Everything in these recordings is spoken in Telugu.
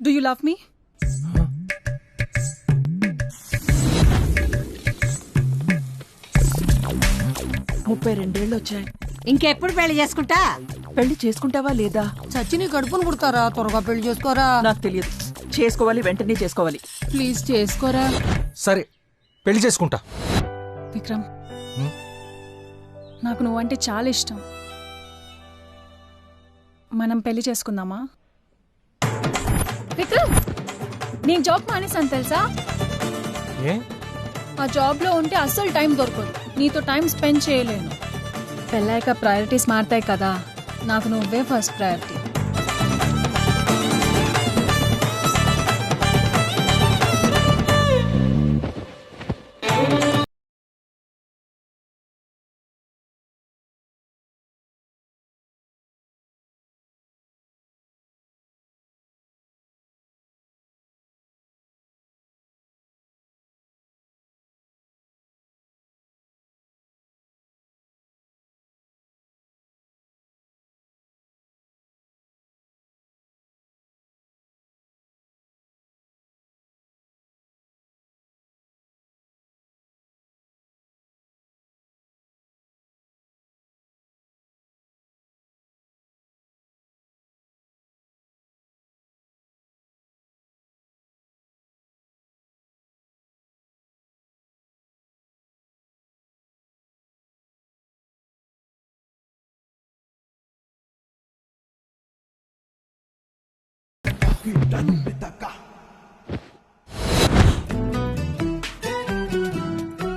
డూ యూ లవ్ మీ? ముప్పై 32 వచ్చాయి. ఇంకెప్పుడు పెళ్లి చేసుకుంటా? పెళ్లి చేసుకుంటావా లేదా? చచ్చి నీ కడుపును పుడతారా? త్వరగా పెళ్లి చేసుకోరా. నాకు తెలియదు. చేసుకోవాలి, వెంటనే చేసుకోవాలి. ప్లీజ్ చేసుకోరా. సరే పెళ్లి చేసుకుంటా. విక్రమ్, నాకు నువ్వంటే చాలా ఇష్టం. మనం పెళ్లి చేసుకుందామా? విక్రమ్, నేను జాబ్ మానేసాను తెలుసా? ఏ? ఆ జాబ్లో ఉంటే అస్సలు టైం దొరకదు. నీతో టైం స్పెండ్ చేయలేను. పెళ్ళాక ప్రయారిటీస్ మారుతాయి కదా, నాకు నువ్వే ఫస్ట్ ప్రయారిటీ.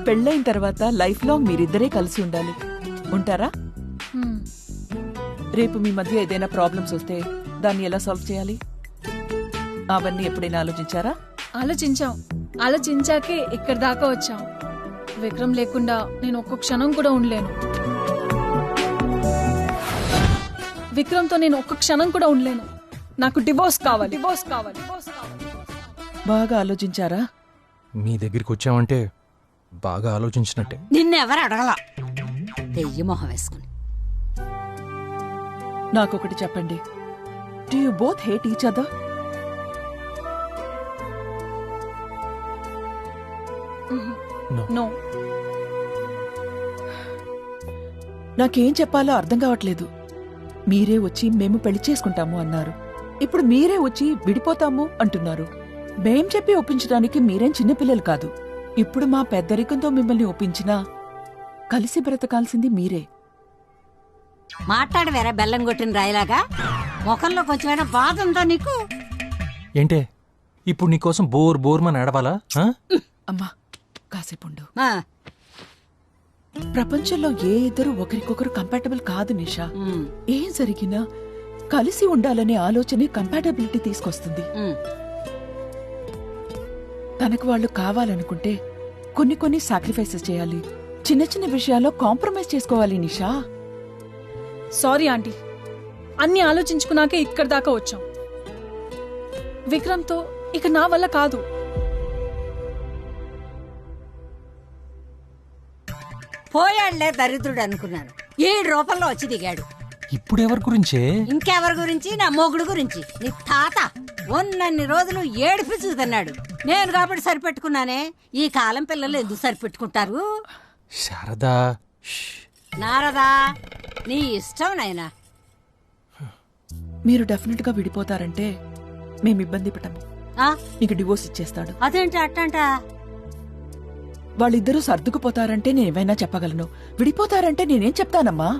పెళ్ళైన తర్వాత లైఫ్ లాంగ్ మీరిద్దరే కలిసి ఉండాలి. ఉంటారా? రేపు మీ మధ్య ఏదైనా ప్రాబ్లమ్స్ వస్తే దాన్ని ఎలా సాల్వ్ చేయాలి? అవన్నీ ఎప్పుడైనా ఆలోచించారా? ఆలోచించాకే ఇక్కడి దాకా వచ్చాం. విక్రమ్ లేకుండా నేను ఒక్క క్షణం కూడా ఉండలేను. విక్రమ్తో నేను ఒక్క క్షణం కూడా ఉండలేను. నాకు డివోర్స్ కావాలి. బాగా ఆలోచించారా? మీ దగ్గరికి వచ్చామంటే బాగా ఆలోచించినట్టే. నిన్నెవరు అడగల, దెయ్య మొహం వేసుకుని. నాకొకటి చెప్పండి. Do you both hate each other? No. నాకేం చెప్పాలో అర్థం కావట్లేదు. మీరే వచ్చి మేము పెళ్లి చేసుకుంటాము అన్నారు. ఇప్పుడు మీరే వచ్చి విడిపోతాము అంటున్నారు. మేం చెప్పి ఒప్పించడానికి మీరేం చిన్నపిల్లలు కాదు. ఇప్పుడు మా పెద్దరికంతో మిమ్మల్ని ఒప్పించినా కలిసి బ్రతకాల్సింది మీరే. మాట్లాడు వేరే బెల్లం కొట్టిన రాయిలాగా. ముఖంలో కొంచెమైనా బాధ ఉందా నీకు? ఏంటే ఇప్పుడు నీకోసం బోర్మని ఏడవాలా? అమ్మా కాసేపుండు. ప్రపంచంలో ఏ ఇద్దరు ఒకరికొకరు కంపాటబుల్ కాదు నిషా. ఏం జరిగినా కలిసి ఉండాలనే ఆలోచనే కంపాటబిలిటీ తీసుకొస్తుంది. తనకు వాళ్ళు కావాలనుకుంటే కొన్ని సాక్రిఫైసెస్ చేయాలి. చిన్న చిన్న విషయాల్లో కాంప్రమైజ్ చేసుకోవాలి నిషా. సారీ ఆంటీ, అన్ని ఆలోచించుకున్నాకే ఇక్కడి దాకా వచ్చాం. విక్రమ్తో ఇక నా వల్ల కాదు. పోయాళ్లే దరిద్రుడు అనుకున్నాను. 7 రూపాయల్లో వచ్చి దిగాడు. ఇప్పుడు ఎవరి గురించే? ఇంకెవరి గురించి? నా మొగుడు గురించి. నీ తాత ఉన్నన్ని రోజులు ఏడిపించుకుతున్నాడు. నేను కాబట్టి సరిపెట్టుకున్నానే. ఈ కాలం పిల్లలు ఎందుకు సరిపెట్టుకుంటారు? శారదా, నారదా, నీ ఇష్టం నాయనా. మీరు డెఫినెట్ గా విడిపోతారంటే మేము ఇబ్బంది పెట్టము. నీకు డివోర్స్ ఇచ్చేస్తాడు. అదేంటి అట్టంట? వాళ్ళిద్దరూ సర్దుకుపోతారంటే నేనేమైనా చెప్పగలను. విడిపోతారంటే నేనేం చెప్తానమ్మా?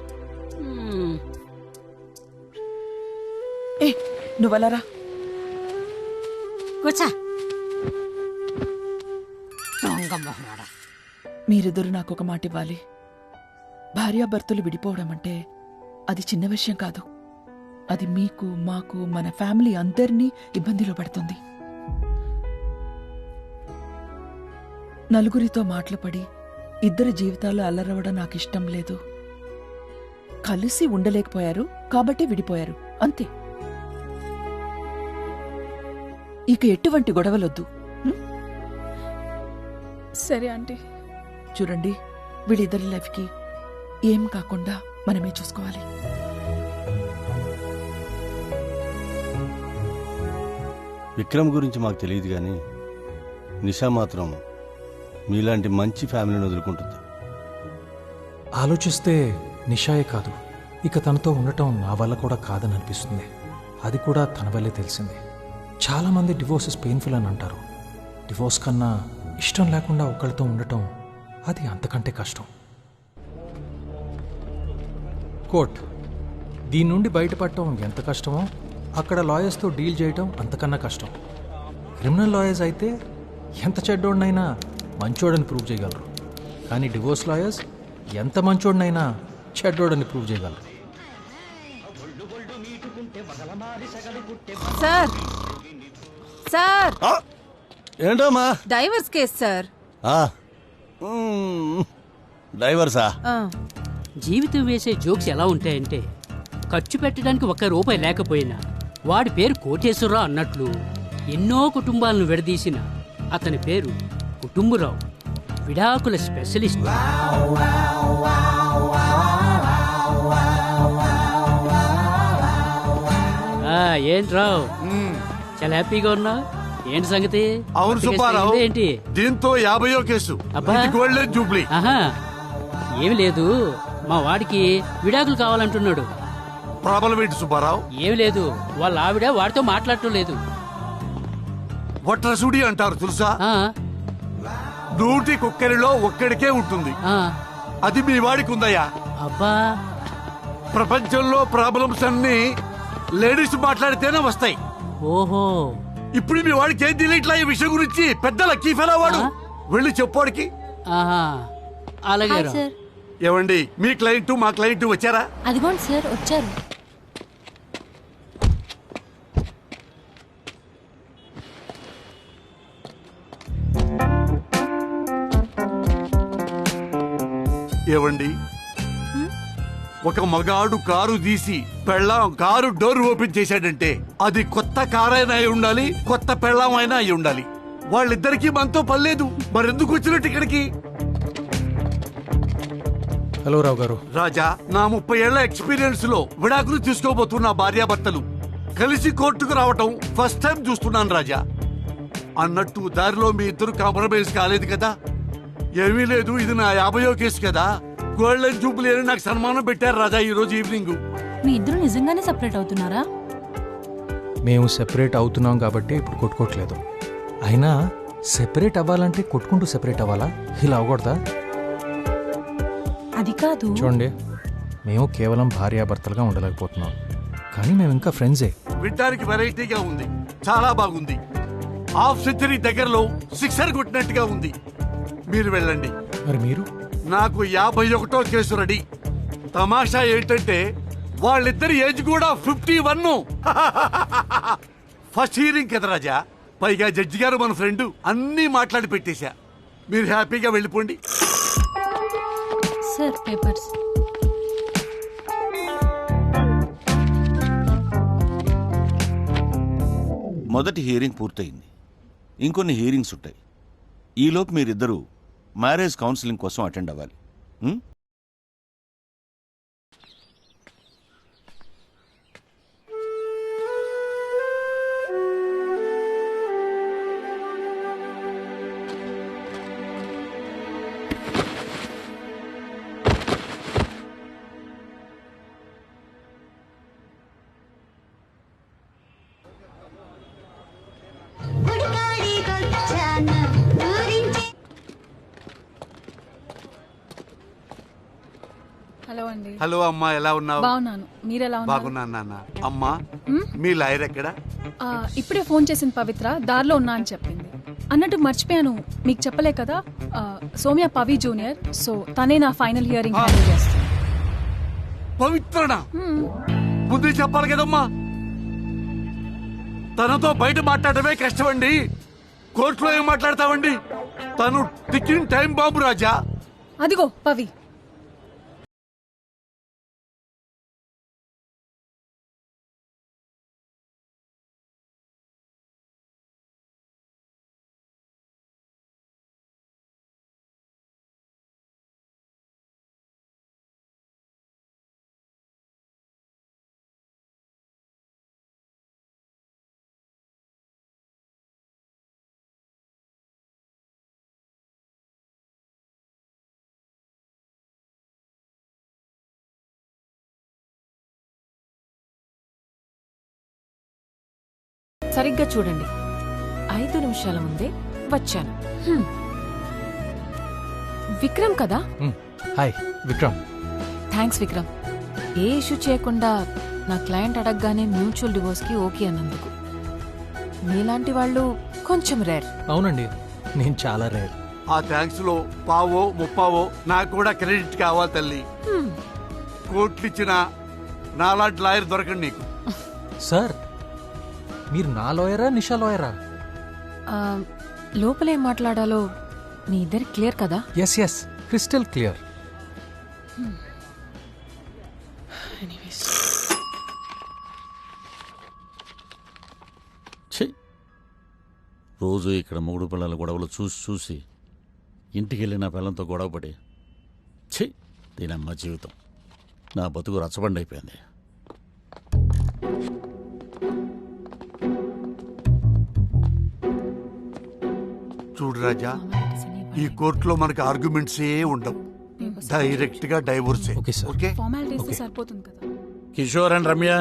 ఏ నువ్వలరా కూర్చో. మీరిద్దరు నాకు ఒక మాట ఇవ్వాలి. భార్యాభర్తలు విడిపోవడం అంటే అది చిన్న విషయం కాదు. అది మీకు, మాకు, మన ఫ్యామిలీ అందరినీ ఇబ్బందిలో పడుతుంది. నలుగురితో మాటలు పడి ఇద్దరి జీవితాలు అల్లరవడం నాకు ఇష్టం లేదు. కలిసి ఉండలేకపోయారు కాబట్టి విడిపోయారు, అంతే. ఇక ఎటువంటి గొడవలొద్దు. సరే ఆంటీ. చూడండి, వీళ్ళిద్దరి లైఫ్కి ఏం కాకుండా మనమే చూసుకోవాలి. విక్రమ్ గురించి మాకు తెలియదు కానీ నిషా మాత్రం మీలాంటి మంచి ఫ్యామిలీని వదులుకుంటుంది. ఆలోచిస్తే నిషాయే కాదు, ఇక తనతో ఉండటం నా వల్ల కూడా కాదని అనిపిస్తుంది. అది కూడా తన వల్లే తెలిసింది. చాలామంది డివోర్సెస్ పెయిన్ఫుల్ అని అంటారు. డివోర్స్ కన్నా ఇష్టం లేకుండా ఒకళ్ళతో ఉండటం అది అంతకంటే కష్టం. కోర్ట్ దీని నుండి బయటపడటం ఎంత కష్టమో అక్కడ లాయర్స్తో డీల్ చేయటం అంతకన్నా కష్టం. క్రిమినల్ లాయర్స్ అయితే ఎంత చెడ్డోడినైనా మంచోడని ప్రూవ్ చేయగలరు, కానీ డివోర్స్ లాయర్స్ ఎంత మంచోడినైనా చెడ్డోడని ప్రూవ్ చేయగలరు. సార్ సార్ ఏంటమ్మా? Divorce case sir. డ్రైవర్సా? జీవితం వేసే జోక్స్ ఎలా ఉంటాయంటే, ఖర్చు పెట్టడానికి ₹1 లేకపోయినా వాడి పేరు కోటేశ్వరరావు అన్నట్లు ఎన్నో కుటుంబాలను విడదీసిన అతని పేరు కుటుంబరావు, విడాకుల స్పెషలిస్ట్. ఏంట్రావు చాలా హ్యాపీగా ఉన్నా? ఏంటి సంగతి? అవును సుబ్బారావు, ఏంటి దీంతో 50వ కేసు. అబ్బా. ఇది గోల్డెన్ జూబ్లీ. ఆహా, ఏమి లేదు, మా వాడికి విడాకులు కావాలంటున్నాడు. ప్రాబ్లం ఏంటి సుబ్బారావు? ఏమి లేదు, వాళ్ళ ఆవిడ వాడితో మాట్లాడటం లేదు. వట్రసుడి అంటారు తెలుసా? ఆ, 100 కుక్కరిలో ఒక్కడికే ఉంటుంది. ఆ, అది మీ వాడికి ఉందయ్యా. అబ్బా, ప్రపంచంలో ప్రాబ్లమ్స్ అన్ని లేడీస్ మాట్లాడితేనే వస్తాయి. ఓహో, ఇప్పుడు మీ వాడికి ఏం తెలియట్లా ఈ విషయం గురించి? పెద్ద లక్కీ ఫెలో వాడు. వెళ్ళి చెప్పోడికి. ఆహా, అలాగే రా. సార్ ఏవండి, మీ క్లయింట్ మా క్లయింట్ వచ్చారా? అదిగోండి సార్ వచ్చారు. ఏవండి, ఒక మగాడు కారు తీసి పెళ్ళాం కారు డోర్ ఓపెన్ చేశాడంటే అది కొత్త కారైనా అయి ఉండాలి, కొత్త పెళ్ళాం అయినా అయి ఉండాలి. వాళ్ళిద్దరికీ మనతో పర్లేదు, మరెందుకు వచ్చినట్టు ఇక్కడికి? హలో రావు గారు. రాజా, నా 30 ఏళ్ల ఎక్స్పీరియన్స్ లో విడాకులు తీసుకోబోతున్న భార్యాభర్తలు కలిసి కోర్టుకు రావటం ఫస్ట్ టైం చూస్తున్నాను రాజా. అన్నట్టు దారిలో మీ ఇద్దరు కాంప్రమైజ్ కాలేదు కదా? ఏమీ లేదు, ఇది నా 50వ కేసు కదా. గోల్డెన్ జూబ్లీ అని నాకు సన్మానం పెట్టారు రాజా ఈ రోజు ఈవినింగ్. మీ ఇద్దరు నిజంగానే సెపరేట్ అవుతున్నారా? మేము సెపరేట్ అవుతున్నాం కాబట్టి ఇప్పుడు కొట్టుకోవట్లేదు. అయినా సెపరేట్ అవ్వాలంటే కొట్టుకుంటూ సెపరేట్ అవ్వాలా? ఇలా అవ్వకూడదా? అది కాదు. చూడండి, మేము కేవలం భార్యాభర్తలుగా ఉండలేకపోతున్నాం, కానీ మేము ఇంకా ఫ్రెండ్సే. వినడానికి వెరైటీగా ఉంది, చాలా బాగుంది. హాఫ్ సెంచరీ దగ్గరలో సిక్సర్ కొట్టినట్టుగా ఉంది. మీరు వెళ్ళండి. మరి మీరు? నాకు 51వ కేసు రెడీ. తమాషా ఏంటంటే వాళ్ళిద్దరి ఏజ్ కూడా 51. ఫస్ట్ హియరింగ్ కదా రాజా, పైగా జడ్జి గారు మన ఫ్రెండ్, అన్నీ మాట్లాడి పెట్టేశా. మీరు హ్యాపీగా వెళ్ళిపోండి. Sir papers. మొదటి హియరింగ్ పూర్తయింది, ఇంకొన్ని హియరింగ్స్ ఉంటాయి. ఈలోపు మీరిద్దరూ మ్యారేజ్ కౌన్సిలింగ్ కోసం అటెండ్ అవ్వాలి. హలో అండి. హలో అమ్మా, ఎలా ఉన్నావు? బాగున్నాను, మీరెలా ఉన్నారు? బాగున్నాను నాన్న. అమ్మా, మీ లాయర్ ఎక్కడా? ఇప్పుడే ఫోన్ చేసింది పవిత్ర, దారిలో ఉన్నా అని చెప్పింది. అన్నట్టు మర్చిపోయాను, మీకు చెప్పలే కదా, సౌమ్య పవి జూనియర్, సో తనే నా ఫైనల్ హియరింగ్ హ్యాండిల్ చేస్తుంది. పవిత్రనా? ముందే చెప్పాలి కదమ్మా. తనతో బయట మాట్లాడటమే కష్టమండి, కోర్టులో ఏం మాట్లాడతామండి? తను టికింగ్ టైం బాంబు రాజా. అదిగో పవి. సరిగ్గా చూడండి, 5 నిమిషాల ముందే వచ్చాను. విక్రమ్ కదా? హాయ్ విక్రమ్. థ్యాంక్స్ విక్రమ్. ఏ ఇష్యూ చేయకుండా నా క్లయింట్ అడగగానే మ్యూచువల్ డివోర్స్కి ఓకే అన్నందుకు. మీలాంటి వాళ్ళు కొంచెం రేర్. అవునండి, నేను చాలా రేర్. ఆ థ్యాంక్స్ లో పావో ముప్పావో నాకు కూడా క్రెడిట్ కావాలి తల్లి. కోట్లు ఇచ్చిన నాలాంటి లాయర్ దొరకండి నీకు. సార్, మీరు నా లాయరా నిషా లాయరా? లోపలేం మాట్లాడాలో మీ ఇద్దరి క్లియర్ కదా? Yes yes, crystal clear. రోజు ఇక్కడ మూడు పిల్లల గొడవలు చూసి చూసి ఇంటికి వెళ్ళి నా పిల్లలతో గొడవపడి దీనమ్మ జీవితం, నా బతుకు రచ్చబండి అయిపోయింది. చూడు రాజా, ఈ కోర్టులో మనకి ఆర్గ్యుమెంట్స్ ఏ ఉండవు, డైరెక్ట్ గా డైవోర్సే. Okay sir. ఓకే ఫార్మాలిటీస్ సరిపోతుంది కదా. Kishore and Ramya,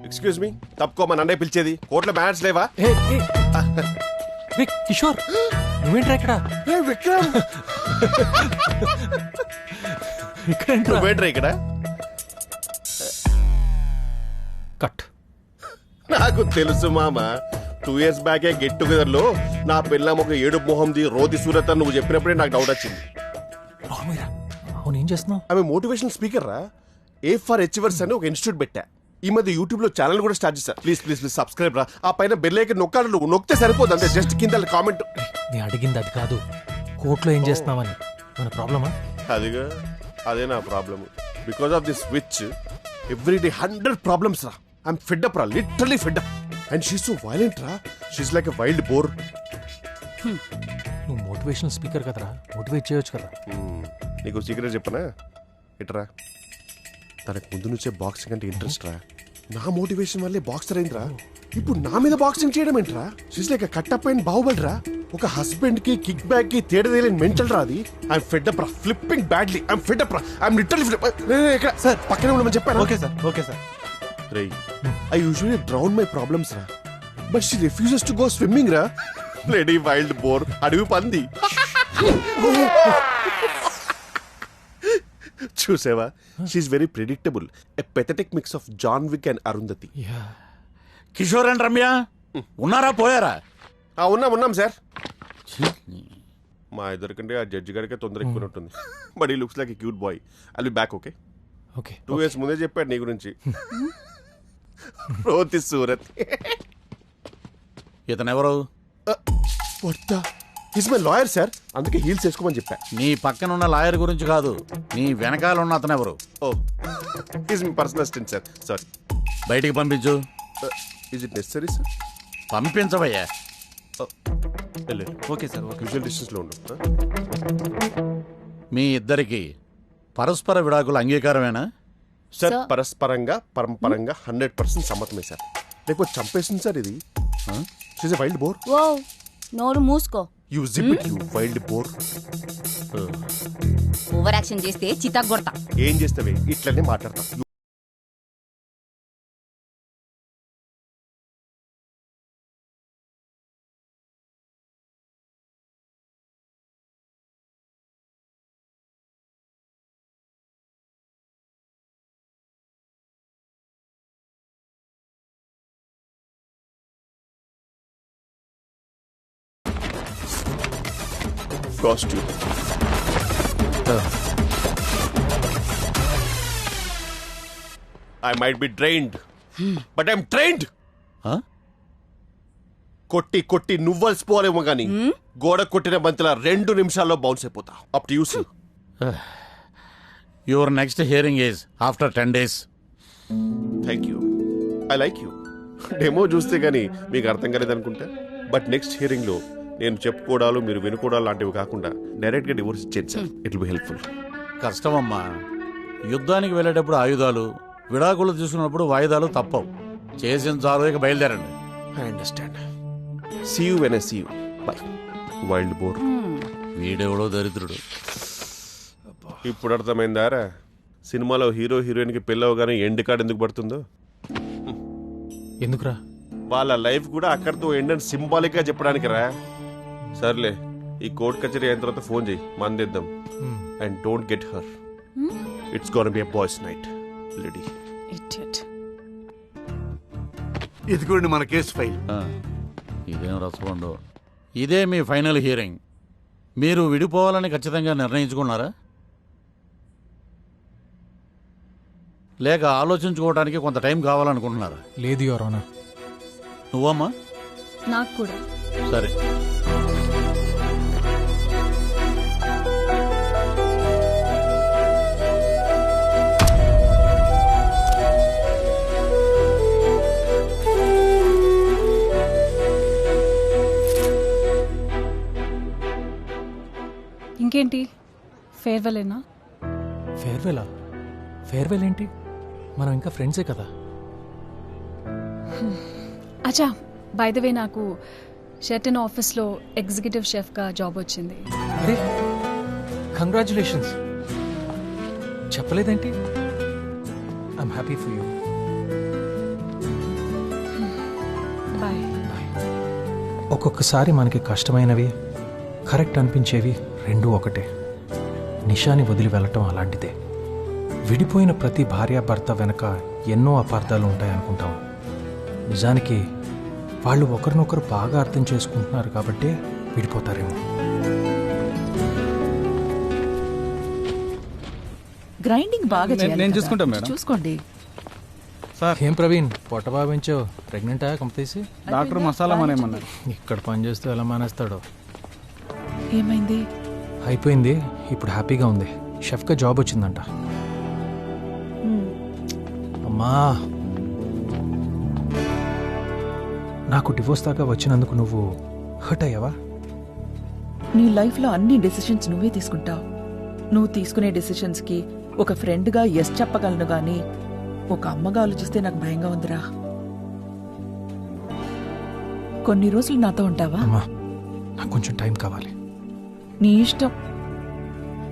excuse me, తప్పుకో, మా నన్నే పిలిచేది. కోర్టులో మ్యాచ్ లేవా? కిషోర్, నువ్వేంట్రా ఇక్కడ? విక్రమ్, నువ్వేంట్రా ఇక్కడ? కట్. నాకు తెలుసు మామ, 2 years బ్యాకే గెట్ టుగెదర్ లో నా పిల్లం ఒక ఏడు మొహంది రోది సూరత్ అని నువ్వు చెప్పినప్పుడే నాకు డౌట్ వచ్చింది. అవును, ఏం చేస్తున్నావు? ఆమె మోటివేషనల్ స్పీకర్ రా. ఏ ఫర్ అచీవర్స్ అని ఒక ఇన్స్టిట్యూట్ పెట్టా. ఈ మధ్య యూట్యూబ్ లో ఛానల్ కూడా స్టార్ట్ చేశా. ప్లీజ్ ప్లీజ్ ప్లీజ్ సబ్స్క్రైబ్ రా. ఆ పైన బెల్ ఐకాన్ నొక్కాలి, నువ్వు నొక్కితే సరిపోదు అంతే. జస్ట్ కింద కామెంట్. నేను అడిగింది అది కాదు, కోర్టులో ఏం చేస్తున్నావని. మన ప్రాబ్లమా? అదిగా, అదే నా problem. Because of this which every day 100 problems రా. ఐఎమ్ ఫెడ్ అప్ రా, literally fed up. And she so violent రా, she's like a wild boar. నువ్వు మోటివేషనల్ స్పీకర్ కదరా, మోటివేట్ చేయొచ్చు కదా. నీకు సీక్రెట్ చెప్పనా? ఇట్రా, తనకు ముందు నుంచే బాక్సింగ్ అంటే ఇంట్రెస్ట్ రా. నా మోటివేషన్ వల్లే బాక్సర్ అయిందిరా. ఇప్పుడు నా మీద బాక్సింగ్ చేయడం ఏంట్రా? షీస్ లైక్ కట్టప్ అయిన బాహుబలి రా. ఒక హస్బెండ్ కి కిక్ బ్యాక్ కి తేడా తెలియని మెంటల్ రా అది. ఐఎమ్ ఫెడ్ అప్ రా, flipping badly. I'm fed up రా, ఐఎమ్ లిటరలీ ఇక్కడ సార్ పక్కనే ఉండమని చెప్పాను. Okay sir, okay sir. రేయ్, I usually drown my problems రా, but she refuses to go swimming రా. లేడీ వైల్డ్ బోర్, అడవి పంది. చూసావా? She's very predictable. A pathetic mix of John Wick and Arundhati. Kishore and Ramya ఉన్నారా పోయారా? ఉన్నాం సార్. మా ఇద్దరికంటే ఆ జడ్జి గారికి తొందర ఎక్కువ ఉంటుంది. బట్ ఈ looks like a cute boy. I will be back. Okay okay. 2 years ముందే చెప్పాడు నీ గురించి. రోతి సూరత్. ఇతను ఎవరు? హిస్ మై లాయర్ సార్, అందుకే హీల్స్ వేసుకోమని చెప్పా. నీ పక్కన ఉన్న లాయర్ గురించి కాదు, నీ వెనకాల ఉన్న అతను ఎవరు? Oh, he's my personal assistant sir. Sorry. బయటికి పంపించు. Is it necessary sir? పంపించవయ్యా. Okay sir, okay. Usual distance లో ఉండు. మీ ఇద్దరికి పరస్పర విడాకుల అంగీకారమేనా? Sir పరస్పరంగా పరంపరంగా 100% సమ్మతమే sir. లేకపోతే చంపేసింది సార్ ఇది. She's a wild boar. ఓ నోరు మూసుకో. You zip it, you wild boar. Over action చేస్తే చితక్ కొడతా. ఏం చేస్తావే, ఇట్లనే మాట్లాడతా. Costume. I might be drained, but I'm trained. కొట్టి కొట్టి నువ్వలసిపోవాలేమో గానీ గోడ కొట్టిన బంతిలా 2 నిమిషాల్లో బౌన్స్ అయిపోతా. Up to you see. Your next hearing is after 10 days. Thank you, I like you. Demo చూస్తే గానీ మీకు అర్థం కాలేదనుకుంటా. బట్ నెక్స్ట్ హియరింగ్ లో నేను చెప్పుకోవడాలు మీరు వినుకోవడాలు లాంటివి కాకుండా డైరెక్ట్ గా డివోర్స్ ఇచ్చేది sir. It will be helpful. కష్టమమ్మా, యుద్ధానికి వెళ్ళేటప్పుడు ఆయుధాలు, విడాకులు తీసుకున్నప్పుడు వాయిదాలు తప్పవు. చేసిన చాలు, ఇక బయలుదేరండి. I understand. See you when I see you. Bye. Wild boar. వీడెవడో దరిద్రుడు. ఇప్పుడు అర్థమైందారా సినిమాలో హీరో హీరోయిన్ కి పెళ్ళవగానే ఎండ్ కార్డ్ ఎందుకు పడుతుందో? ఎందుకురా? వాళ్ళ లైఫ్ కూడా అక్కడితో ఎండ్ సింబాలిక్ గా చెప్పడానికి రా. సర్లే, ఈ కోర్ట్ కచేరీ అయిన తర్వాత ఫోన్ చేయి, మందిద్దాం. And don't get her. It's gonna be a boys night. Lady idiot. ఇదిగోండి మన కేసు ఫైల్. ఇదేం రసపండు. ఇదే మీ ఫైనల్ హియరింగ్. మీరు విడిపోవాలని ఖచ్చితంగా నిర్ణయించుకున్నారా, లేక ఆలోచించుకోవడానికి కొంత టైం కావాలనుకుంటున్నారా? లేదు యువర్ ఆనర్. నువ్వమ్మా? నాకు కూడా. సరే, ఇంకేంటి, ఫేర్వెలేనా? ఫేర్వెలా? ఫేర్వెల్ ఏంటి? మనం ఇంకా ఫ్రెండ్సే కదా. అచ్చా, బై ద వే నాకు షెర్టన్ ఆఫీస్లో ఎగ్జిక్యూటివ్ షెఫ్గా జాబ్ వచ్చింది. అరే, కంగ్రాచులేషన్స్. చెప్పలేదేంటి? I'm happy for you. Bye. ఒక్కొక్కసారి మనకి కష్టమైనవి, కరెక్ట్ అనిపించేవి రెండూ ఒకటే. నిషాని వదిలి వెళ్ళటం అలాంటిదే. విడిపోయిన ప్రతి భార్యాభర్త వెనక ఎన్నో అపార్థాలు ఉంటాయనుకుంటాం. నిజానికి వాళ్ళు ఒకరినొకరు బాగా అర్థం చేసుకుంటున్నారు కాబట్టే విడిపోతారేమో. గ్రైండింగ్ బాగా చేయాలి నేను కదా. చూసుకుంటాను మేడం. చూసుకోండి. ఏం ప్రవీణ్, పొట్ట బాబించో ప్రెగ్నెంటా కంపేసి? డాక్టర్ మసాలా మానేమన్నారు. ఇక్కడ పని చేస్తూ ఎలా మానేస్తాడో. ఏమైంది? అయిపోయింది, ఇప్పుడు హ్యాపీగా ఉంది. షెఫ్గా జాబ్ వచ్చిందంట. అమ్మా, నాకు డివోర్స్ దాకా వచ్చినందుకు నువ్వు హర్ట్ అయ్యావా? నీ లైఫ్లో అన్ని డెసిషన్స్ నువ్వే తీసుకుంటావు. నువ్వు తీసుకునే డెసిషన్స్కి ఒక ఫ్రెండ్గా ఎస్ చెప్పగలను గాని ఒక అమ్మగా ఆలోచిస్తే నాకు భయంగా ఉందిరా. కొన్ని రోజులు నాతో ఉంటావా? అమ్మా, నాకు కొంచెం టైం కావాలి. నీ ఇష్టం.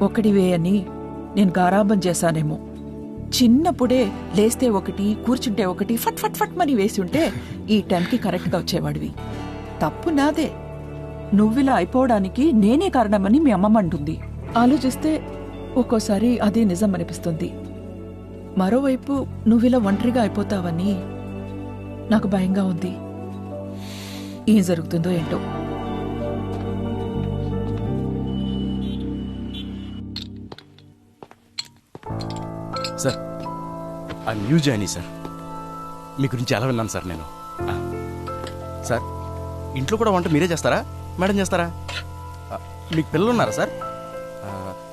ఒకటివే అని నేను గారాబం చేశానేమో. చిన్నప్పుడే లేస్తే ఒకటి, కూర్చుంటే ఒకటి, ఫట్ ఫట్ ఫట్ మని వేసి ఉంటే ఈ టైంకి కరెక్ట్గా వచ్చేవాడివి. తప్పు నాదే. నువ్విలా అయిపోవడానికి నేనే కారణమని మీ అమ్మమ్మ అంటుంది. ఆలోచిస్తే ఒక్కోసారి అదే నిజం అనిపిస్తుంది. మరోవైపు నువ్విలా ఒంటరిగా అయిపోతావని నాకు భయంగా ఉంది. ఏం జరుగుతుందో ఏంటో. సార్, ఆ న్యూ జాయినీ సార్. మీ గురించి ఎలా విన్నాను సార్ నేను. సార్, ఇంట్లో కూడా వంట మీరే చేస్తారా, మేడం చేస్తారా? మీకు పిల్లలు ఉన్నారా సార్?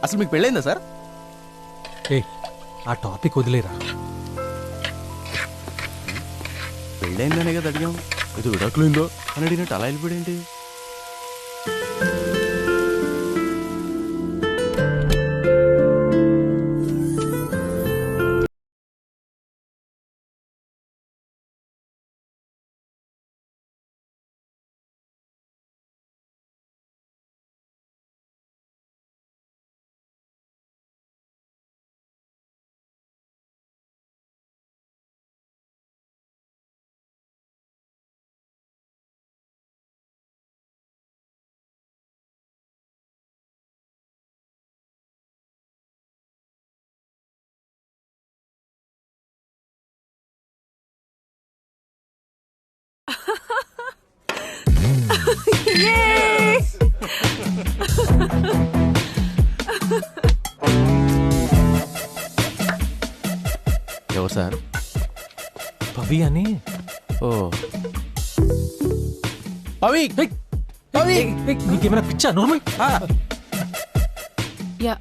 అసలు మీకు పెళ్ళైందా సార్? ఏ, ఆ టాపిక్ వదిలేరా. పెళ్ళైందనే కదా అడిగాం. ఏదో విడాకులైందో అని అడిగినట్టు అలా వెళ్ళిపోయాడేంటి? ఎవరు సార్? పవి అని. ఓ పవి, పవి, నీకేమైనా పిచ్చా? నార్మల్. Yeah,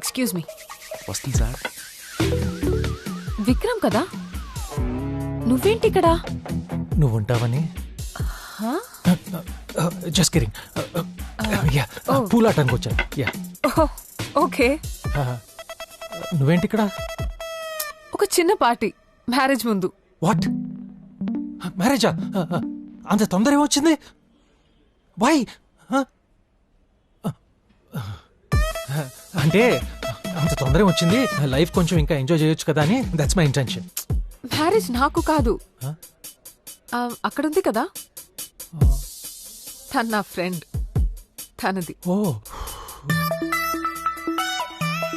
excuse me. వస్తుంది సార్. విక్రమ్ కదా? నువ్వేంటి ఇక్కడ? నువ్వు ఉంటావని. Just kidding. యా, పూలాటానికి వచ్చాను. Yeah, okay. నువ్వేంటి ఇక్కడ? ఒక చిన్న పార్టీ, మ్యారేజ్ ముందు. వాట్? మ్యారేజా? అంత తొందర ఏమొచ్చింది? వై? అంటే అంత తొందర వచ్చింది, లైఫ్ కొంచెం ఇంకా ఎంజాయ్ చేయొచ్చు కదా అని. That's my intention. మ్యారేజ్ నాకు కాదు, అక్కడుంది కదా, తన నా ఫ్రెండ్, తనది. ఓ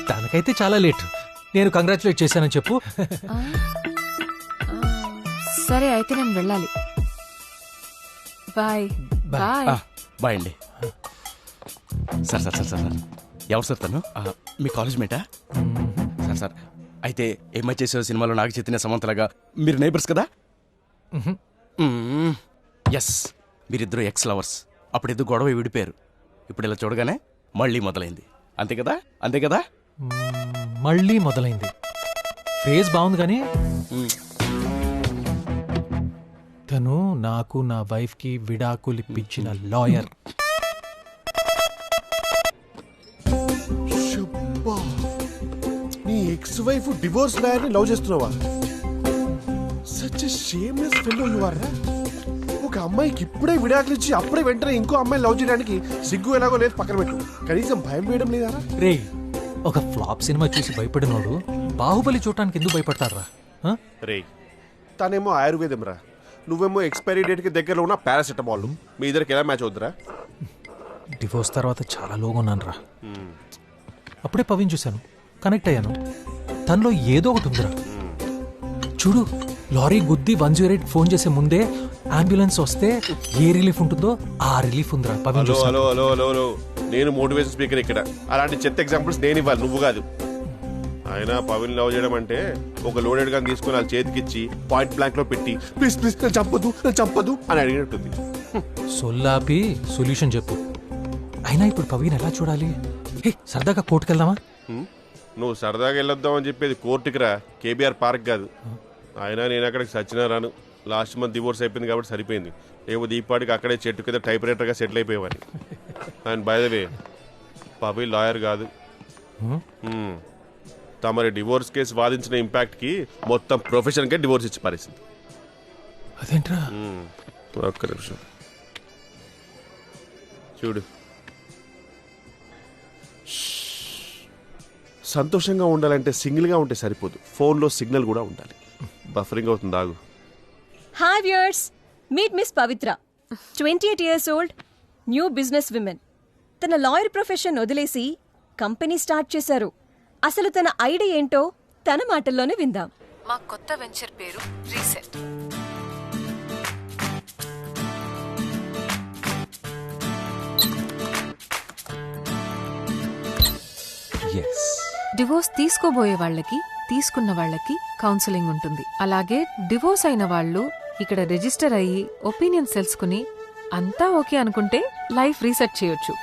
తనకైతే చాలా లేట్. నేను కంగ్రాచులేట్ చేశానని చెప్పు. సరే అయితే నేను వెళ్ళాలి. బాయ్. బాయ్. బాయ్ అండి. Sir sir sir sir sir ఎవరు సార్ తను? మీ కాలేజ్ మేటా? సార్ సార్ అయితే ఏమై చేసే సినిమాలో నాకు చెత్తిన సమంతలాగా మీరు నైబర్స్ కదా? ఎస్, మీరిద్దరు ఎక్స్ లవర్స్. అప్పుడు ఇద్దరు గొడవ విడిపోయారు. ఇప్పుడు ఇలా చూడగానే మళ్ళీ మొదలైంది. అంతే కదా? అంతే కదా? మళ్ళీ మొదలైంది. ఫేజ్ బాగుంది కానీ తను నాకు నా వైఫ్ కి విడాకులిప్పించిన లాయర్. నీ ఎక్స్ వైఫ్ డివోర్స్ లాయర్ని లవ్ చేస్తున్నావా? Such a shameless fellow you are. ఒక అమ్మాయికి ఇప్పుడే విడాకులు ఇచ్చి అప్పుడే వెంటనే ఇంకో అమ్మాయిని లవ్ చేయడానికి సిగ్గు ఎలాగో లేదు, పక్కన పెట్టు. కనీసం భయం వేయడం లేదా? రే, ఒక ఫ్లాప్ సినిమా చూసి భయపడినోడు బాహుబలి చూడటానికి ఎందుకు భయపడతారా? రే, తనేమో ఆయుర్వేదం రా, నువ్వేమో ఎక్స్పైరీ డేట్ కి దగ్గరలో ఉన్న పారాసెటమాల్. మీ ఇద్దరికి ఎలా మ్యాచ్ అవుద్దిరా? డివోర్స్ తర్వాత చాలా లోగా ఉన్నాను రా. అప్పుడే పవిని చూశాను, కనెక్ట్ అయ్యాను. తనలో ఏదో ఒకటి ఉందిరా. చూడు, లారీ గుద్ది 108 ఫోన్ చేసే ముందే అంబులెన్స్ వస్తే ఏ రిలీఫ్ ఉంటుందో ఆ రిలీఫ్ ఉందిరా. పవిన్ హలో హలో హలో హలో, నేను మోటివేషన్ స్పీకర్ ఇక్కడ. అలాంటి చెత్త ఎగ్జాంపుల్స్ నేను ఇవ్వాలి, నువ్వు కాదు. అయినా పవిన్ లవ్ చేయడం అంటే ఒక లోడెడ్ గాని తీసుకుని వాళ్ళ చేతికిచ్చి పాయింట్ బ్లాంక్ లో పెట్టి ప్లీజ్ ప్లీజ్ నన్ను చంపదు అని అడిగినట్టుంది. సొల్లాపి సొల్యూషన్ చెప్పు. అయినా ఇప్పుడు పవిన్ ఎలా చూడాలి? సరదాగా కోర్టుకెళ్దామా? నువ్వు సరదాగా వెళ్ళొద్దాం అని చెప్పేది కోర్టుకి రా, కేబీఆర్ పార్క్ కాదు. అయినా నేను అక్కడికి సచ్చినా రాను. లాస్ట్ మంత్ డివోర్స్ అయిపోయింది కాబట్టి సరిపోయింది. ఏమో దీపాటికి అక్కడే చెట్టు కింద టైప్ రైటర్గా సెటిల్ అయిపోయేవాని. And by the way, Pavi lawyer కాదు. తమరి డివోర్స్ కేసు వాదించిన ఇంపాక్ట్ కి మొత్తం ప్రొఫెషన్ కే డివోర్స్ ఇచ్చి పారేసింది. అదేంట్రా? ఒక్క నిమిషం చూడు. సంతోషంగా ఉండాలంటే సింగిల్గా ఉంటే సరిపోదు, ఫోన్లో సిగ్నల్ కూడా ఉండాలి. బఫరింగ్ అవుతుంది, ఆగు. హాయ్ వ్యూయర్స్, మీట్ మిస్ పవిత్ర, 28 years old, new business women. తన లాయర్ ప్రొఫెషన్ వదిలేసి కంపెనీ స్టార్ట్ చేశారు. అసలు తన ఐడియా ఏంటో తన మాటల్లోనే విందాం. మా కొత్త వెంచర్ పేరు రీసెట్. డివోర్స్ తీసుకోబోయే వాళ్ళకి, తీసుకున్న వాళ్ళకి కౌన్సిలింగ్ ఉంటుంది. అలాగే డివోర్స్ అయిన వాళ్ళు ఇక్కడ రిజిస్టర్ అయ్యి ఒపీనియన్స్ తెలుసుకుని అంతా ఓకే అనుకుంటే లైఫ్ రీసెట్ చేయొచ్చు.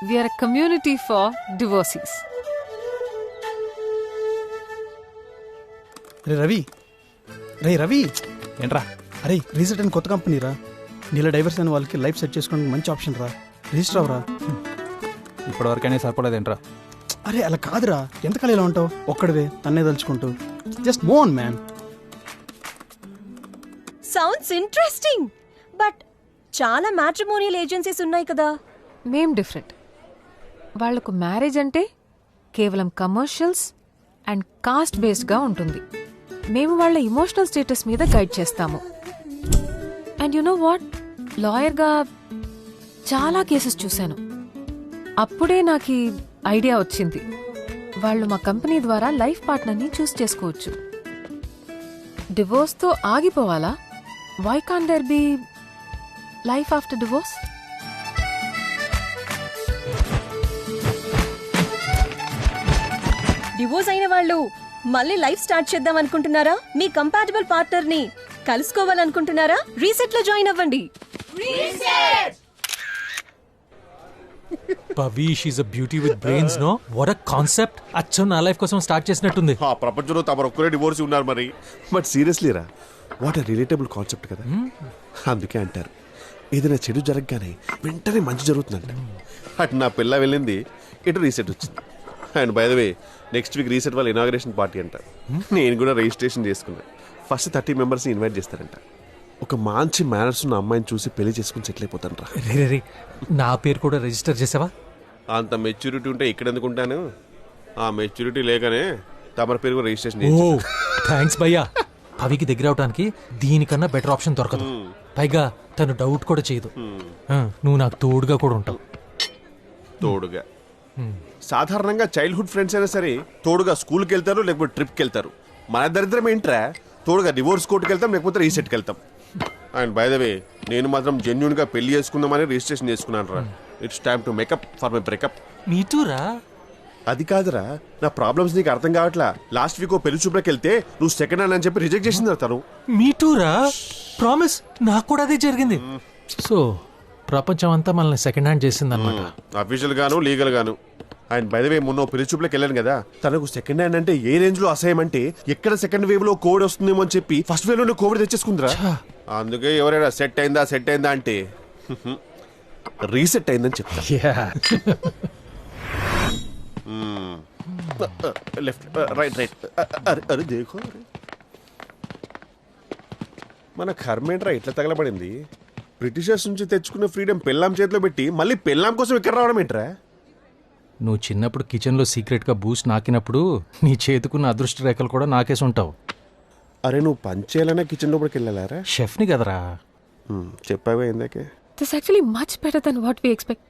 We're community for divorcees. రే రవి, ఏంట్రా? అరే రీసెట్ అని కొత్త కంపెనీ రా. నీళ్ళ డైవర్స్ అయిన వాళ్ళకి లైఫ్ సెట్ చేసుకోవడానికి మంచి ఆప్షన్ రా. రిజిస్టర్ అవరా. ఇప్పటివరకైనా సరిపడదేంట్రా? అరే అలా కాదురా, ఎంతకాలం ఇలా ఉంటావు ఒక్కడివే తన్నే తలుచుకుంటూ? Just move on man. Sounds interesting, but చాలా మ్యాట్రిమోనియల్ ఏజెన్సీస్ ఉన్నాయి కదా. మేం డిఫరెంట్. వాళ్లకు మ్యారేజ్ అంటే కేవలం కమర్షియల్స్ అండ్ కాస్ట్ బేస్డ్గా ఉంటుంది. మేము వాళ్ళ ఇమోషనల్ స్టేటస్ మీద గైడ్ చేస్తాము. అండ్ యు నో వాట్, లాయర్గా చాలా కేసెస్ చూశాను. అప్పుడే నాకు ఐడియా వచ్చింది, వాళ్ళు మా కంపెనీ ద్వారా లైఫ్ పార్ట్నర్ని చూస్ చేసుకోవచ్చు. డివోర్స్తో ఆగిపోవాలా? Why can't there be life after divorce? Divorce అయిన వాళ్ళు మళ్ళీ లైఫ్ స్టార్ట్ చేద్దాం అనుకుంటున్నారా? మీ కంపాటబుల్ పార్ట్నర్ ని కలుసుకోవాలనుకుంటున్నారా? రీసెట్ లో జాయిన్ అవ్వండి. Pavi, she's a beauty with brains. Know what a concept. అచ్చం నా లైఫ్ కోసం స్టార్ట్ చేసినట్టుంది. ప్రపంచంలో తమరు ఒక్కరే డివోర్స్ ఉన్నారు మరి. బట్ సీరియస్లీ రా, వాట్ అ రిలేటబుల్ కాన్సెప్ట్ కదా. అందుకే అంటారు, ఏదైనా చెడు జరగగానే వెంటనే మంచి జరుగుతుందంట. అటు నా పిల్ల వెళ్ళింది, ఇటు రీసెట్ వచ్చింది. And by the way, next week reset వాళ్ళ ఇనాగ్రేషన్ పార్టీ అంట. నేను కూడా రిజిస్ట్రేషన్ చేసుకున్నాను. ఫస్ట్ 30 మెంబర్స్ని ఇన్వైట్ చేస్తారంట. ఒక మంచి మేనర్స్ ఉన్న అమ్మాయిని చూసి పెళ్లి చేసుకుని సెటిల్ అయిపోతాను రా. రే, నా పేరు కూడా రిజిస్టర్ చేసావా? అంత మెచ్యూరిటీ ఉంటే ఇక్కడ ఎందుకుంటాను? ఆ మెచ్యూరిటీ లేకనే తమరి పేరు కూడా రిజిస్ట్రేషన్ చేశాను. థ్యాంక్స్ భయ్యా. పవికి దగ్గర అవడానికి దీనికన్నా బెటర్ ఆప్షన్ దొరకదు. పైగా తను డౌట్ కూడా చేయదు. నువ్వు నాకు తోడుగా కూడా ఉంటావు. తోడుగా సాధారణంగా చైల్డ్హుడ్ ఫ్రెండ్స్ అయినా సరే తోడుగా స్కూల్కి వెళ్తారు, లేకపోతే ట్రిప్కి వెళ్తారు. మన దరిద్రం ఏంట్రా, తోడుగా డివోర్స్ కోర్టుకి వెళ్తాం, లేకపోతే రీసెట్కి వెళ్తాం. అండ్ బై ద వే, నేను మాత్రం జెన్యున్ గా పెళ్లి చేసుకుందామని రిజిస్ట్రేషన్ చేసుకున్నాను రా. It's time to makeup for my breakup. మీటూరా? అది కాదురా, నా ప్రాబ్లమ్స్ నీకు అర్థం కావట్లా. లాస్ట్ వీక్ ఓ పెళ్లి చూపులకు వెళ్తే నువ్వు సెకండ్ హ్యాండ్ అని చెప్పి రిజెక్ట్ చేసింది తను. మీటూరా? ప్రామిస్, నాకు కూడా అదే జరిగింది. సో ప్రపంచం అంతా మనల్ని సెకండ్ హ్యాండ్ చేసింది అనమాట. అఫీషియల్ గాను లీగల్ గాను. అండ్ బై ద వే, మొన్న పెళ్లి చూపులకు వెళ్ళాను కదా, తనకు సెకండ్ హ్యాండ్ అంటే ఏ రేంజ్ లో అసహ్యం అంటే ఎక్కడ సెకండ్ వేవ్ లో కోవిడ్ వస్తుందేమో అని చెప్పి ఫస్ట్ వేవ్ లోనే కోవిడ్ తెచ్చేసుకుందిరా. అందుకే ఎవరైనా సెట్ అయిందా అంటే రీసెట్ అయిందని చెప్తా. లెఫ్ట్ రైట్ అరే దేఖో, మన కర్మేంట్రా ఇట్లా తగలబడింది. బ్రిటిషర్స్ నుంచి తెచ్చుకున్న ఫ్రీడమ్ పెళ్ళాం చేతిలో పెట్టి మళ్ళీ పెళ్ళాం కోసం ఇక్కడ రావడం ఏంట్రా? నువ్వు చిన్నప్పుడు కిచెన్లో సీక్రెట్గా బూస్ట్ నాకినప్పుడు నీ చేతుకున్న అదృష్ట రేఖలు కూడా నాకేసి ఉంటావు. అరే నువ్వు పంచేయాలనే కిచెన్ లోపలికి వెళ్ళారా? షెఫ్ని కదరా. చెప్పావా ఇందాకే? This actually much better than what we expect.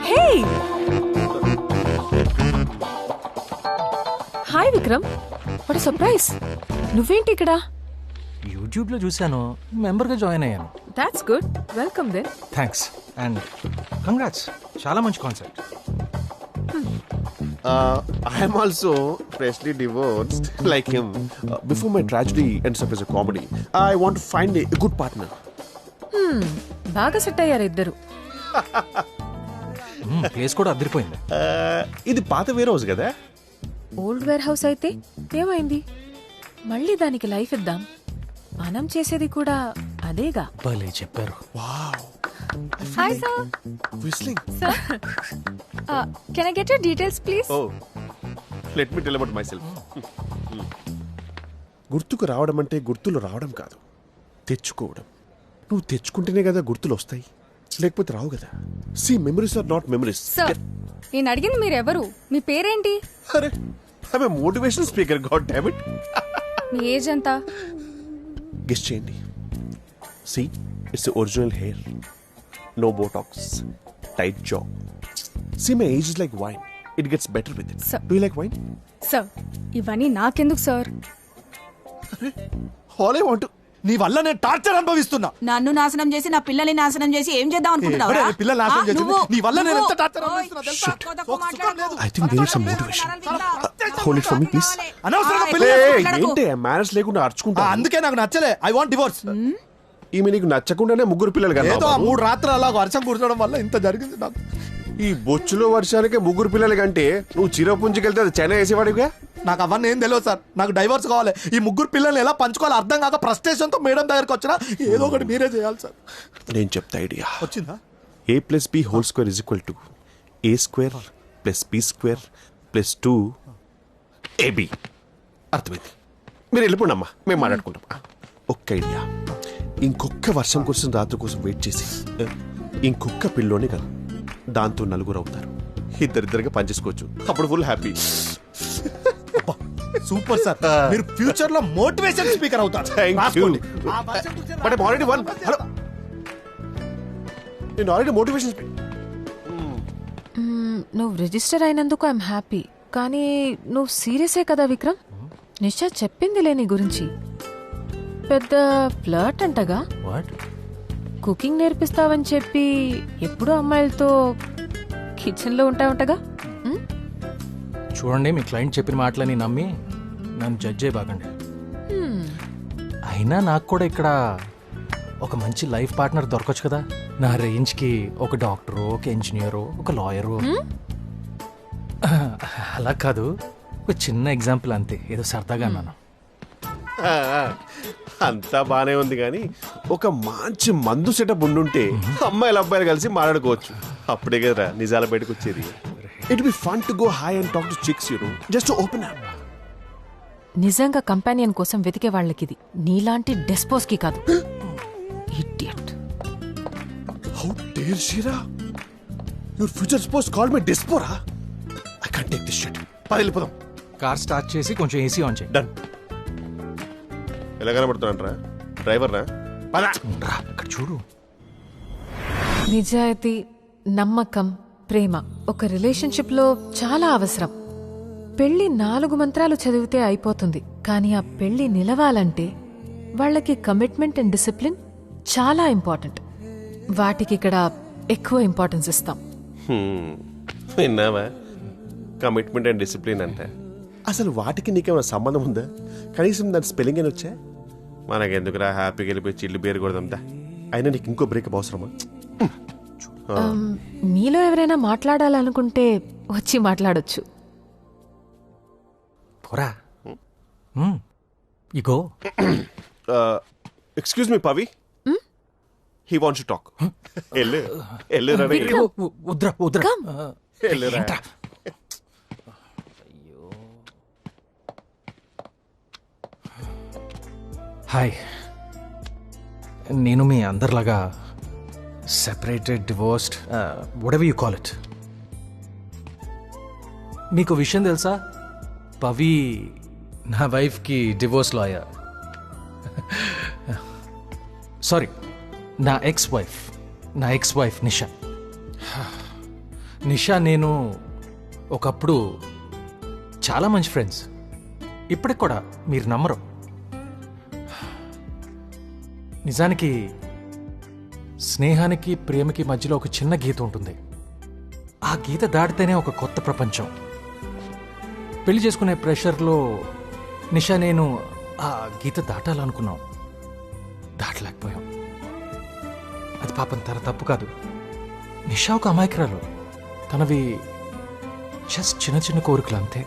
Hey hi Vikram, what surprise. నువ్వేంటి ఇక్కడ? యూట్యూబ్లో చూశాను, మెంబర్గా జాయిన్ అయ్యాను. That's good, welcome then. Thanks and congrats, చాలా మంచి concept. I am also freshly divorced like him. Before my tragedy ends up as a comedy, I want to find a good partner. బాగా సెట్ అయ్యారు ఇద్దరు. ప్లేస్ కూడా అదిరిపోయింది. ఇది పాత వేర్ హౌస్ కదా? ఓల్డ్ వేర్ హౌస్ అయితే ఏమైంది? మళ్ళీ దానికి లైఫ్ ఇద్దాం. మనం చేసేది కూడా అదేగా. భలే చెప్పారు. Wow. Hi sir. Whistling. Sir. Can I get your details please? Oh. Let me tell about myself. గుర్తుకు రావడం అంటే గుర్తులు రావడం కాదు, తెచ్చుకోవడం. నువ్వు తెచ్చుకుంటేనే కదా గుర్తులు వస్తాయి, లేకపోతే రావు కదా. See, memories are not memories. Sir, నేను అడిగింది మీరు ఎవరు? మీ పేరేంటి? అరే, I'm a motivational speaker, god damn it. Me age ఎంత? గెస్ చేయండి. See, it's the original hair. No Botox. Tight jaw. See, my age is like wine. It gets better with it. Sir. Do you like wine? Sir, ఇవన్నీ నాకెందుకు sir? All I want to... నీ వల్ల నేను టార్చర్ అనుభవిస్తున్నా. నన్ను నాశనం చేసి నా పిల్లల్ని నాశనం చేసి ఏం చేద్దాం అనుకుంటున్నావా? పిల్లలు నాశనం చేసింది నీ వల్ల. నేను ఎంత టార్చర్ అనుభవిస్తున్నా తెలుసా? I think there is some motivation. Hold it for me, please. అనవసరంగా పెళ్లి ఏంటి మేనేజ్ లేకుండా అర్చుకుంటా? అందుకే నాకు నచ్చలే. I want divorce. ఈమె నీకు నచ్చకుండానే ముగ్గురు పిల్లలు కదా? ఏదో 3 రాత్రులు అలా వర్షం కురచడం వల్ల ఇంత జరిగింది నాకు. ఈ బొచ్చులో వర్షానికి ముగ్గురు పిల్లలు కంటే నువ్వు చిరపుంజుకెళ్తే అది చైనా వేసేవాడిగా. నాకు అవన్నీ ఏం తెలియదు సార్. నాకు డైవర్స్ కావాలి. ఈ ముగ్గురు పిల్లల్ని ఎలా పంచుకోవాలో అర్థం కాక ఫ్రస్ట్రేషన్తో మేడం దగ్గరకు వచ్చినా ఏదో ఒకటి మీరే చేయాలి సార్. నేను చెప్తా ఐడియా. వచ్చిందా? a+b² = a² + b² + 2ab. అర్థమైంది. మీరు వెళ్ళిపోండి అమ్మా, మేము మాట్లాడుకుంటాం. ఒక్క ఐడియా. ఇంకొక వర్షం కోసం రాత్రి కోసం వెయిట్ చేసి ఇంకొక పిల్లోనే కదా, దాంతో 4 అవుతారు. ఇద్దరిద్దరుగా పనిచేసుకోవచ్చు. అప్పుడు ఫుల్ హ్యాపీ. సూపర్ సార్, మీరు ఫ్యూచర్ లో మోటివేషన్ స్పీకర్ అవుతారు. But I'm already one. Hello, నేను ఆల్రెడీ మోటివేషన్ నువ్వు రిజిస్టర్ అయినందుకు ఐఎమ్ హ్యాపీ. కానీ నువ్వు సీరియసే కదా విక్రమ్? నిషా చెప్పిందిలే నీ గురించి. పెద్ద ఫ్లర్ట్ అంటగా. కుకింగ్ నేర్పిస్తావని చెప్పి ఎప్పుడూ అమ్మాయిలతో కిచెన్లో ఉంటావుంటగా. చూడండి, మీ క్లయింట్ చెప్పిన మాటలని నమ్మి నన్ను జడ్జ్ చేయబాకండి. అయినా నాకు కూడా ఇక్కడ ఒక మంచి లైఫ్ పార్ట్నర్ దొరకచ్చు కదా. నా రేంజ్కి ఒక డాక్టరు, ఒక ఇంజనీరు, ఒక లాయరు. అలా కాదు, ఒక చిన్న ఎగ్జాంపుల్ అంతే, ఏదో సరదాగా అన్నాను. అంతా బానే ఉంది కానీ ఒక మంచి మందు సెటప్ ఉండుంటే అమ్మాయిలు అబ్బాయిలు కలిసి మాట్లాడుకోవచ్చు. అప్పుడే కదా నిజాల బయటకు వచ్చేది. It be fun to go high and talk to chicks, you know, just open up. నిజంగా కంపానియన్ కోసం వెతికే వాళ్ళకిది, నీలాంటి డెస్పోస్ కి కాదు. ఇడియట్. హౌ డేర్ షీరా, your future spouse called me డెస్పోరా. I can't take this shit. పద వెళ్ళిపోదాం. కార్ స్టార్ట్ చేసి కొంచెం ఏసీ ఆన్ చేయి. డన్. ఎలా కనబడుతున్నాంట్రా డ్రైవర్ రా? ఇక్కడ చూడు. నిజాయితీ, నమ్మకం, ప్రేమ ఒక రిలేషన్షిప్లో చాలా అవసరం. పెళ్లి 4 మంత్రాలు చదివితే అయిపోతుంది, కానీ ఆ పెళ్లి నిలవాలంటే వాళ్ళకి కమిట్మెంట్ అండ్ డిసిప్లిన్ చాలా ఇంపార్టెంట్. వాటికి ఇక్కడ ఎక్కువ ఇంపార్టెన్స్ ఇస్తాం. విన్నావా? కమిట్మెంట్ అండ్ డిసిప్లిన్ అంటే అసలు వాటికి నీకేమైనా సంబంధం ఉందా? కనీసం దాని స్పెల్లింగ్ అని వచ్చా? మనకెందుకురా, హ్యాపీగా వెళ్ళిపోయి చిల్లు పేరు కొడదాందా? అయినా నీకు ఇంకో బ్రేకప్ అవసరమా? మీలో ఎవరైనా మాట్లాడాలనుకుంటే వచ్చి మాట్లాడొచ్చు. పోరా. ఇగో. Excuse me Pavi, he wants to talk. Hi, నేను మీ అందరిలాగా separated, divorced, whatever you call it. మీకు విషయం తెలుసా? పవి నా వైఫ్కి డివోర్స్ లాయర్. సారీ, నా ఎక్స్ వైఫ్ నిషా. నేను ఒకప్పుడు చాలా మంచి ఫ్రెండ్స్. ఇప్పటికి కూడా మీరు నమ్మరు. నిజానికి స్నేహానికి ప్రేమకి మధ్యలో ఒక చిన్న గీత ఉంటుంది. ఆ గీత దాటితేనే ఒక కొత్త ప్రపంచం. పెళ్లి చేసుకునే ప్రెషర్లో నిషా నేను ఆ గీత దాటాలనుకున్నాం, దాటలేకపోయాం. అది పాపం తన తప్పు కాదు. నిషా ఒక అమాయకురాలు. తనవి జస్ట్ చిన్న చిన్న కోరికలు అంతే.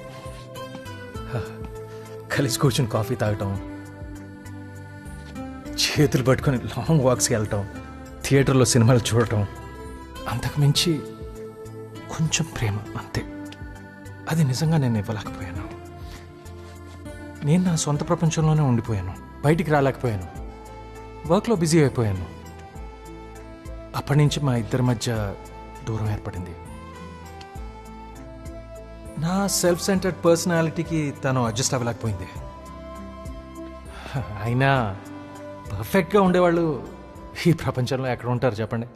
కలిసి కూర్చుని కాఫీ తాగటం, చేతులు పట్టుకొని లాంగ్ వాక్స్కి వెళ్ళటం, థియేటర్లో సినిమాలు చూడటం, అంతకు మించి కొంచెం ప్రేమ అంతే. అది నిజంగా నేను ఇవ్వలేకపోయాను. నేను నా సొంత ప్రపంచంలోనే ఉండిపోయాను, బయటికి రాలేకపోయాను, వర్క్లో బిజీ అయిపోయాను. అప్పటి నుంచి మా ఇద్దరి మధ్య దూరం ఏర్పడింది. నా సెల్ఫ్ సెంటర్డ్ పర్సనాలిటీకి తను అడ్జస్ట్ అవ్వలేకపోయింది. అయినా పర్ఫెక్ట్గా ఉండేవాళ్ళు ఈ ప్రపంచంలో ఎక్కడ ఉంటారు చెప్పండి?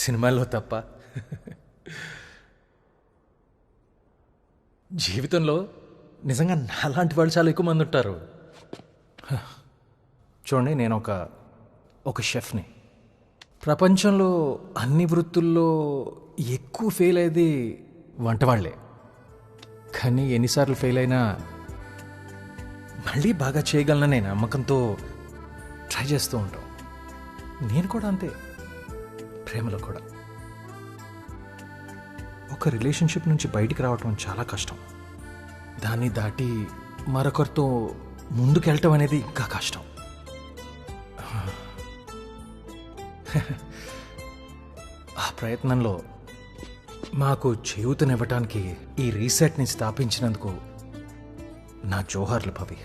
సినిమాల్లో తప్ప. జీవితంలో నిజంగా నాలాంటి వాళ్ళు చాలా ఎక్కువ మంది ఉంటారు. చూడండి, నేను ఒక షెఫ్ని. ప్రపంచంలో అన్ని వృత్తుల్లో ఎక్కువ ఫెయిల్ అయ్యేది వంటవాళ్లే. కానీ ఎన్నిసార్లు ఫెయిల్ అయినా మళ్ళీ బాగా చేయగలననే నమ్మకంతో ట్రై చేస్తూ ఉంటాం. నేను కూడా అంతే, ప్రేమలో కూడా. ఒక రిలేషన్షిప్ నుంచి బయటికి రావటం చాలా కష్టం. దాన్ని దాటి మరొకరితో ముందుకెళ్ళటం అనేది ఇంకా కష్టం. ఆ ప్రయత్నంలో మాకు చేయూతనివ్వటానికి ఈ రీసెట్ని స్థాపించినందుకు నా జోహార్లు పవి.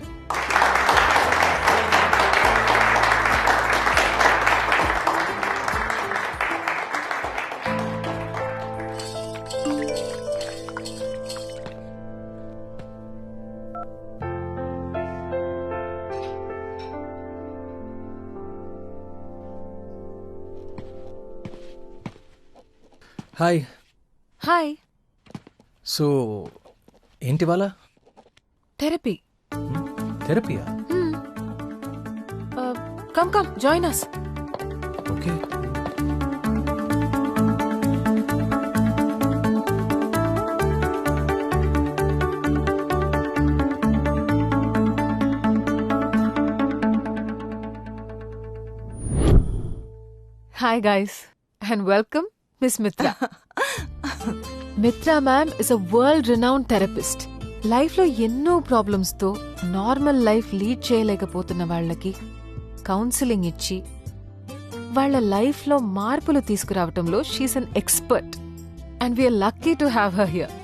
హాయ్. హాయ్. సో ఏంటి వాళ్ళ థెరపీ? థెరపీయా? Come join us. Okay. Hi guys and welcome Miss Mitra. Mitra ma'am is a world-renowned therapist. లైఫ్లో ఎన్నో ప్రాబ్లమ్స్తో నార్మల్ లైఫ్ లీడ్ చేయలేకపోతున్న వాళ్ళకి కౌన్సిలింగ్ ఇచ్చి వాళ్ళ లైఫ్లో మార్పులు తీసుకురావటంలో she's an expert and we're lucky to have her here.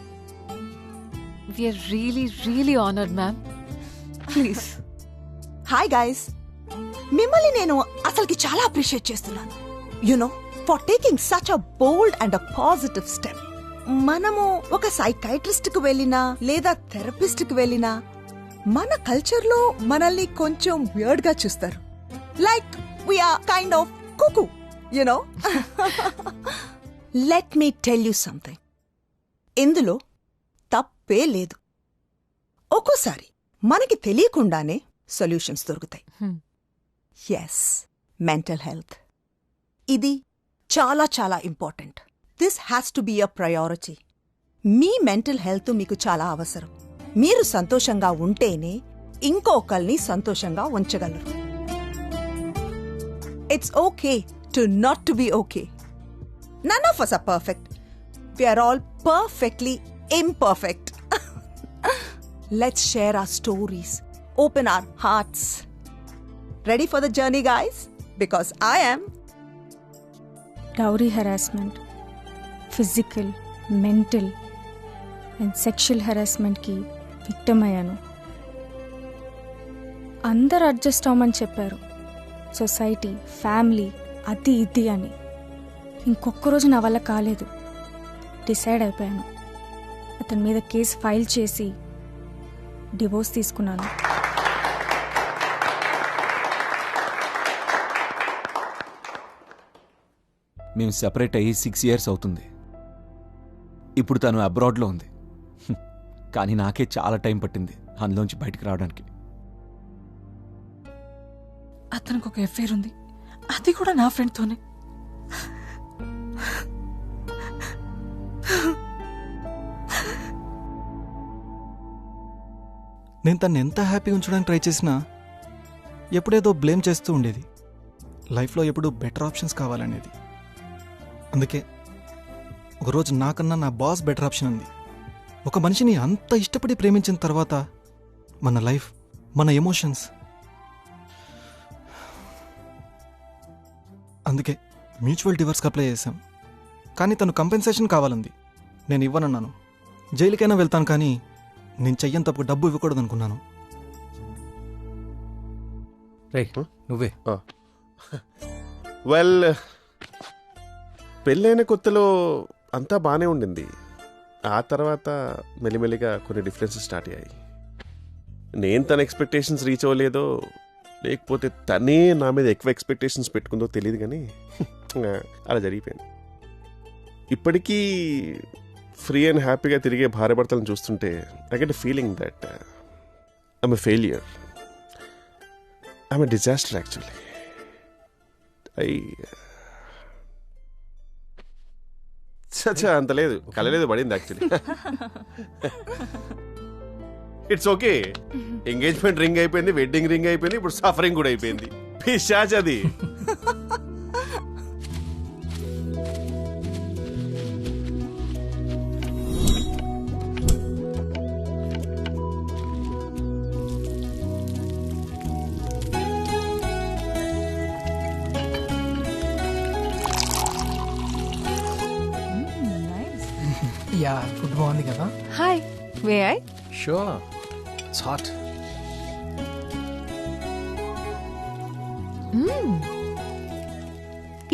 We're really honoured ma'am. Please. Hi guys, మిమ్మల్ని నేను అసలుకి చాలా అప్రిషియేట్ చేస్తున్నాను. You know, for taking such a bold and a positive step. మనము ఒక సైకాట్రిస్ట్ కు వెళ్ళినా లేదా థెరపిస్ట్ కు వెళ్ళినా మన కల్చర్ లో మనల్ని కొంచెం వియర్డ్ గా చూస్తారు. Like we're kind of cuckoo, you know. Let me tell you something. ఇందులో తప్పే లేదు. ఒక్కోసారి మనకి తెలియకుండానే సొల్యూషన్స్ దొరుకుతాయి. ఎస్, మెంటల్ హెల్త్ ఇది చాలా చాలా important. This has to be a priority. మీ మెంటల్ హెల్త్ మీకు చాలా అవసరం. మీరు సంతోషంగా ఉంటేనే ఇంకొకరిని సంతోషంగా ఉంచగలరు. It's okay to not to be okay. None of us are perfect. We are all perfectly imperfect. Let's share our stories. Open our hearts. Ready for the journey, guys? Because I am. Dowry harassment, physical, mental and sexual harassment ki victim అయ్యాను. అందరు అడ్జస్ట్ అవ్వమని చెప్పారు. సొసైటీ, ఫ్యామిలీ, అది ఇది అని. ఇంకొక రోజు నా వల్ల కాలేదు. డిసైడ్ అయిపోయాను. అతని మీద కేసు ఫైల్ చేసి డివోర్స్ తీసుకున్నాను. మేము సెపరేట్ అయ్యి 6 years అవుతుంది. ఇప్పుడు తను అబ్రాడ్లో ఉంది. కానీ నాకే చాలా టైం పట్టింది అందులోంచి బయటకు రావడానికి. అతనికి ఒక ఎఫైర్ ఉంది, అది కూడా నా ఫ్రెండ్తోనే. నేను తను ఎంత హ్యాపీగా ఉంచడానికి ట్రై చేసినా ఎప్పుడేదో బ్లేమ్ చేస్తూ ఉండేది. లైఫ్లో ఎప్పుడు బెటర్ ఆప్షన్స్ కావాలనేది. అందుకే ఒకరోజు నాకన్నా నా బాస్ బెటర్ ఆప్షన్ ఉంది. ఒక మనిషిని అంత ఇష్టపడి ప్రేమించిన తర్వాత మన లైఫ్, మన ఎమోషన్స్, అందుకే మ్యూచువల్ డివోర్స్కి అప్లై చేశాం. కానీ తను కంపెన్సేషన్ కావాలంది. నేను ఇవ్వనన్నాను. జైలుకైనా వెళ్తాను, కానీ నేను చెయ్యని తప్పు డబ్బు ఇవ్వకూడదు అనుకున్నాను. నువ్వే. వెల్, పెళ్ళైన కొత్తలో అంతా బాగానే ఉండింది. ఆ తర్వాత మెల్లిమెల్లిగా కొన్ని డిఫరెన్సెస్ స్టార్ట్ అయ్యాయి. నేను తన ఎక్స్పెక్టేషన్స్ రీచ్ అవ్వలేదో, లేకపోతే తనే నా మీద ఎక్కువ ఎక్స్పెక్టేషన్స్ పెట్టుకుందో తెలియదు, కానీ అలా జరిగిపోయింది. ఇప్పటికీ ఫ్రీ అండ్ హ్యాపీగా తిరిగే భార్యాభర్తలను చూస్తుంటే I get a feeling that I'm a failure. I'm a disaster actually. అంత లేదు, కలలేదు, పడింది actually. It's okay. Engagement ring అయిపోయింది, వెడ్డింగ్ రింగ్ అయిపోయింది, ఇప్పుడు సఫరింగ్ కూడా అయిపోయింది. పిశాచ్ అది. యా, ఫుడ్ బాగుంది కదా. Hi, may I? Sure, it's hot.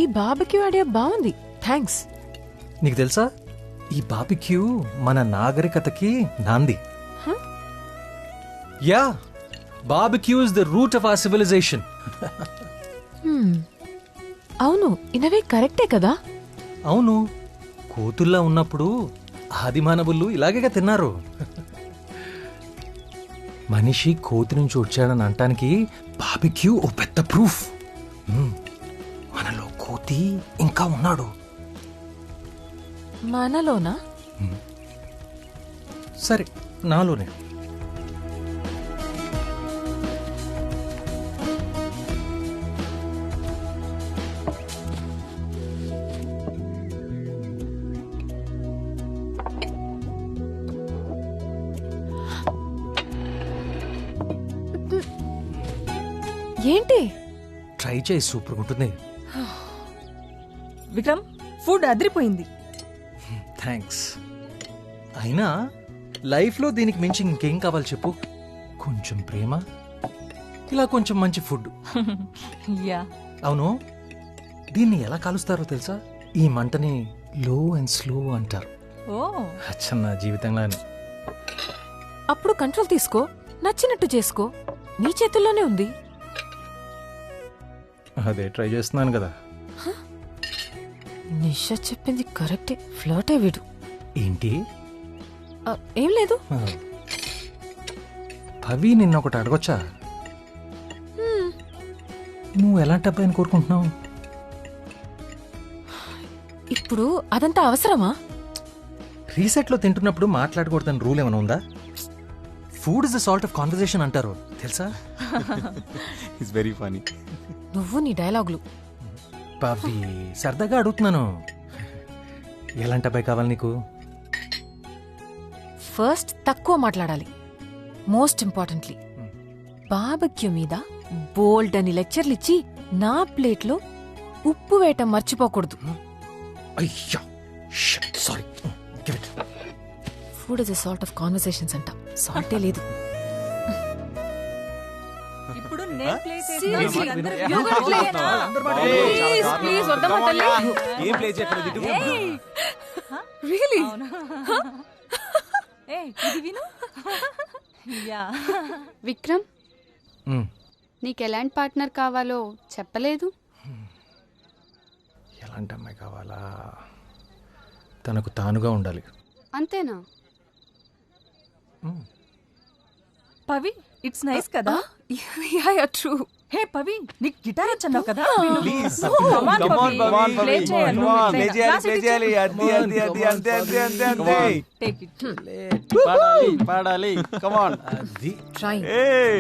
ఈ బార్బిక్యూ ఐడియా బాగుంది, థ్యాంక్స్. నీకు తెలుసా, ఈ బార్బిక్యూ మన నాగరికతకి నాంది. Yeah, barbecue is the root of our civilization. అవును, ఇనవే కరెక్టే కదా. అవును, కోతుల్లా ఉన్నప్పుడు ఆది మానవులు ఇలాగేగా తిన్నారు. మనిషి కోతి నుంచి వచ్చాడని అంటానికి బార్బిక్యూ ఓ పెద్ద ప్రూఫ్. మనలో కోతి ఇంకా ఉన్నాడు. మనలోనా? సరే, నాలోనే. ఏంటి? ట్రై చేయి, సూపర్ ఉంటుంది. విక్రమ్, ఫుడ్ అదిరిపోయింది. థ్యాంక్స్. అయినా లైఫ్లో దీనికి మించి ఇంకేం కావాలి చెప్పు? కొంచెం ప్రేమ, ఇలా కొంచెం మంచి ఫుడ్. యా. అవును, దీన్ని ఎలా కాలుస్తారో తెలుసా? ఈ మంటని లో అండ్ స్లో అంటారు. ఓ అచ్చా నా జీవితంలోనే. అప్పుడు కంట్రోల్ తీసుకో, నచ్చినట్టు చేసుకో, నీ చేతుల్లోనే ఉంది. అదే ట్రై చేస్తున్నాను కదా. నిషా చెప్పింది కరెక్టే, ఫ్లర్టే వీడు. ఏంటి? ఏం లేదు. పవి నిన్న ఒకటి అడగొచ్చా? నువ్వు ఎలాంటి అబ్బాయిని కోరుకుంటున్నావు? ఇప్పుడు అదంతా అవసరమా? రీసెట్లో తింటున్నప్పుడు మాట్లాడకూడదని రూల్ ఏమైనా ఉందా? Food is the salt of conversation అంటారు, తెలుసా? It's very funny. నువ్వు నీ డైలాగులు. పవి సరదాగా అడుగుతున్నాను. ఎలాంటి అబ్బాయి కావాలి నీకు? ఫస్ట్ తక్కువ మాట్లాడాలి. మోస్ట్ ఇంపార్టెంట్లీ బార్బెక్యూ మీద బోల్డ్ అని లెక్చర్లు ఇచ్చి నా ప్లేట్లో ఉప్పు వేయటం మర్చిపోకూడదు. అయ్యా sorry. Food is a salt of conversations అంట, సాల్టే లేదు. ఇప్పుడు నేను ప్లే Seriously, చేస్తాను. you gonna play నా? Please, please, వద్దమ్మా తల్లి. ఏం ప్లే చేయట్లేదు ఇటు. Really? ఇది విను. యా విక్రమ్, నీకు ఎలాంటి పార్ట్నర్ కావాలో చెప్పలేదు. ఎలాంటి అమ్మాయి కావాలా? తనకు తానుగా ఉండాలి. అంతేనా? పవి, ఇట్స్ నైస్ కదా. Yeah true. హే పవి, నీకు గిటార్ వచ్చన్నావు కదా. Please, Oh, come on, come on, Pavi. come on, Play Pavi. చేయాలి. Come on, play చేయాలి, Class play ఇటు చేయాలి. చూడు. అది అంతే అంతే అంతే అంతే. Take it. పాడాలి. Come on. అది Try. Hey.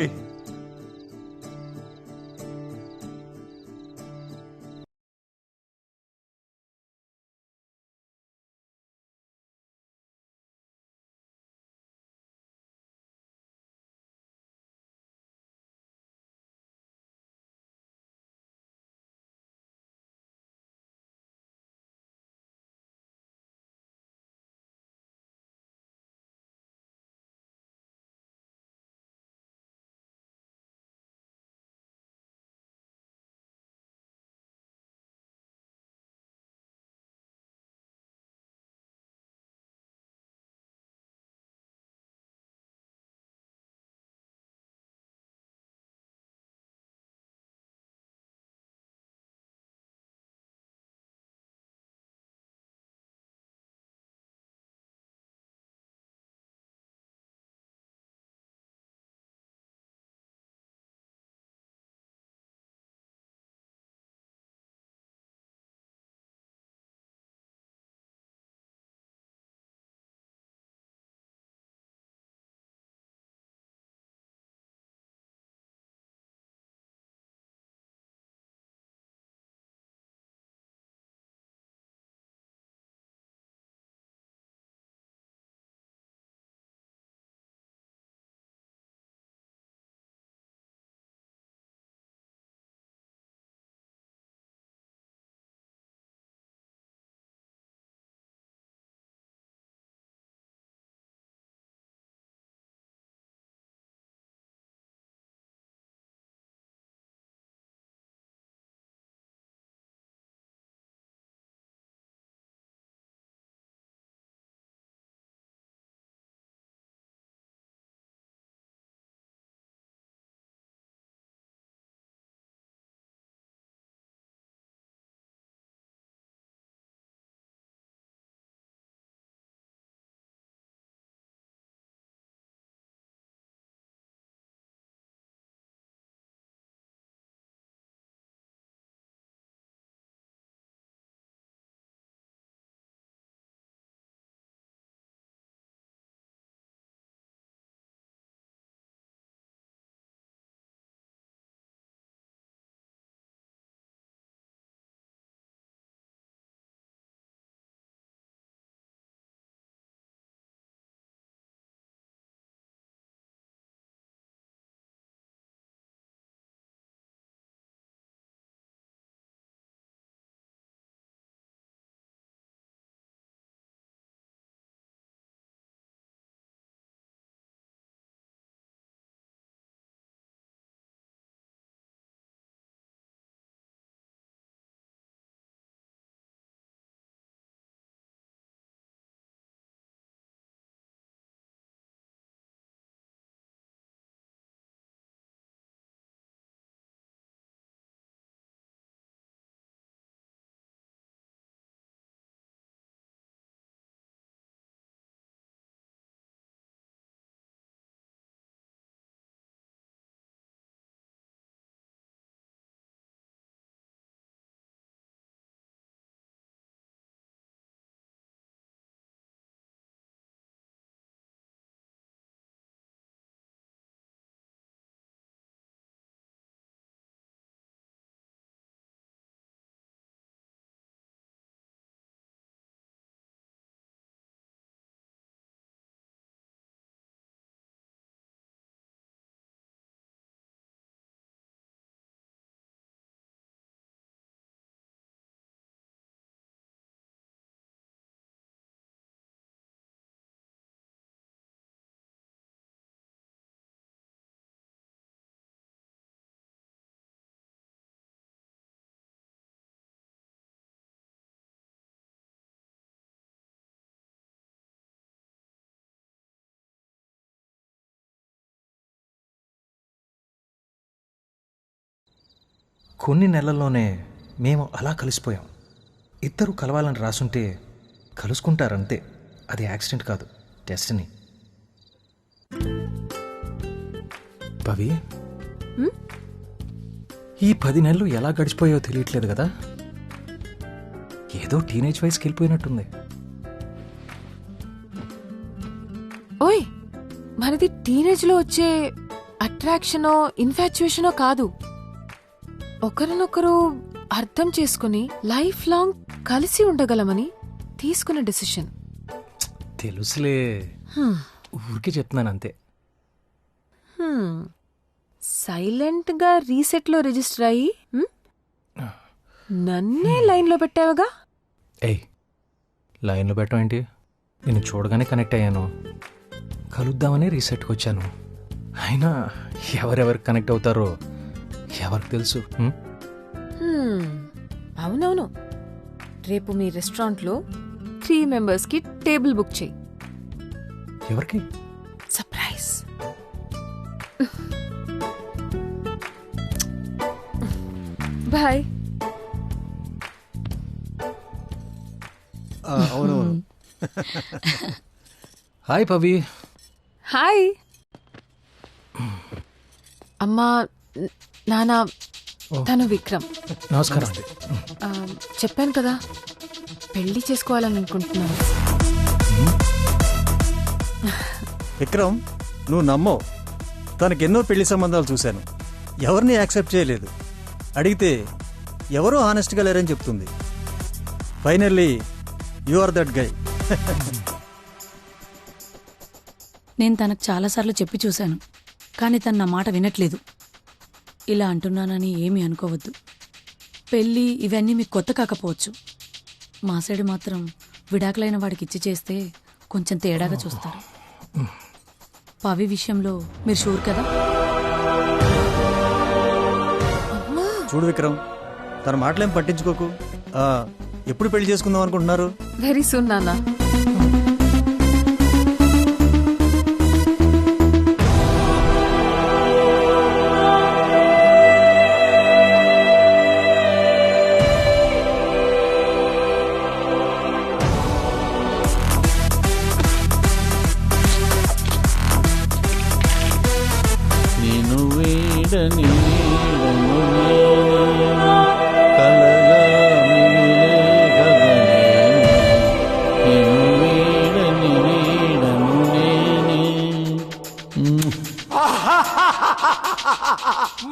కొన్ని నెలల్లోనే మేము అలా కలిసిపోయాం. ఇద్దరు కలవాలని రాసుంటే కలుసుకుంటారంతే. అది యాక్సిడెంట్ కాదు, డెస్టినీ. పవి, ఈ 10 నెలలు ఎలా గడిచిపోయాయో తెలియట్లేదు కదా. ఏదో టీనేజ్ వయసుకి వెళ్ళిపోయినట్టుంది. ఓయ్, మనది టీనేజ్లో వచ్చే అట్రాక్షనో ఇన్ఫాచ్యుయేషనో కాదు. ఒకరినొకరు అర్థం చేసుకుని లైఫ్ లాంగ్ కలిసి ఉండగలమని తీసుకున్న డెసిషన్. తెలుసులే, ఊరికే చెప్తున్నాను అంతే. సైలెంట్ గా రీసెట్ లో రిజిస్టర్ అయ్యి నన్నే లైన్ లో పెట్టావుగా. ఏయ్, లైన్లో పెట్టడం ఏంటి? నేను చూడగానే కనెక్ట్ అయ్యాను, కలుద్దామని రీసెట్కి వచ్చాను. అయినా ఎవరెవరికి కనెక్ట్ అవుతారో ఎవరికి తెలుసు. అవునవును, రేపు మీ రెస్టారెంట్లో 3 members కి టేబుల్ బుక్ చేయి. ఎవరికి? సర్ప్రైజ్. బాయ్. అవునవును. హాయ్ పవి. హాయ్ అమ్మా, నాన్న, తను విక్రమ్. నమస్కారం అండి. చెప్పాను కదా, పెళ్లి చేసుకోవాలని అనుకుంటున్నాను. విక్రమ్, నువ్వు నమ్మో, తనకెన్నో పెళ్లి సంబంధాలు చూశాను, ఎవరిని యాక్సెప్ట్ చేయలేదు. అడిగితే ఎవరో హానెస్ట్గా లేరని చెప్తుంది. Finally you are that guy. నేను తనకు చాలాసార్లు చెప్పి చూశాను, కానీ తను నా మాట వినట్లేదు. ఇలా అంటున్నానని ఏమీ అనుకోవద్దు. పెళ్ళి ఇవన్నీ మీకు కొత్త కాకపోవచ్చు. మా సైడ్ మాత్రం విడాకులైన వాడికి ఇచ్చి చేస్తే కొంచెం తేడాగా చూస్తారు. పవి విషయంలో మీరు షూర్ కదా? చూడు విక్రమ్, తన మాటలేం పట్టించుకోకు. ఎప్పుడు పెళ్లి చేసుకుందాం అనుకుంటున్నారు? వెరీ సూన్ నాన్న. నేను వేడని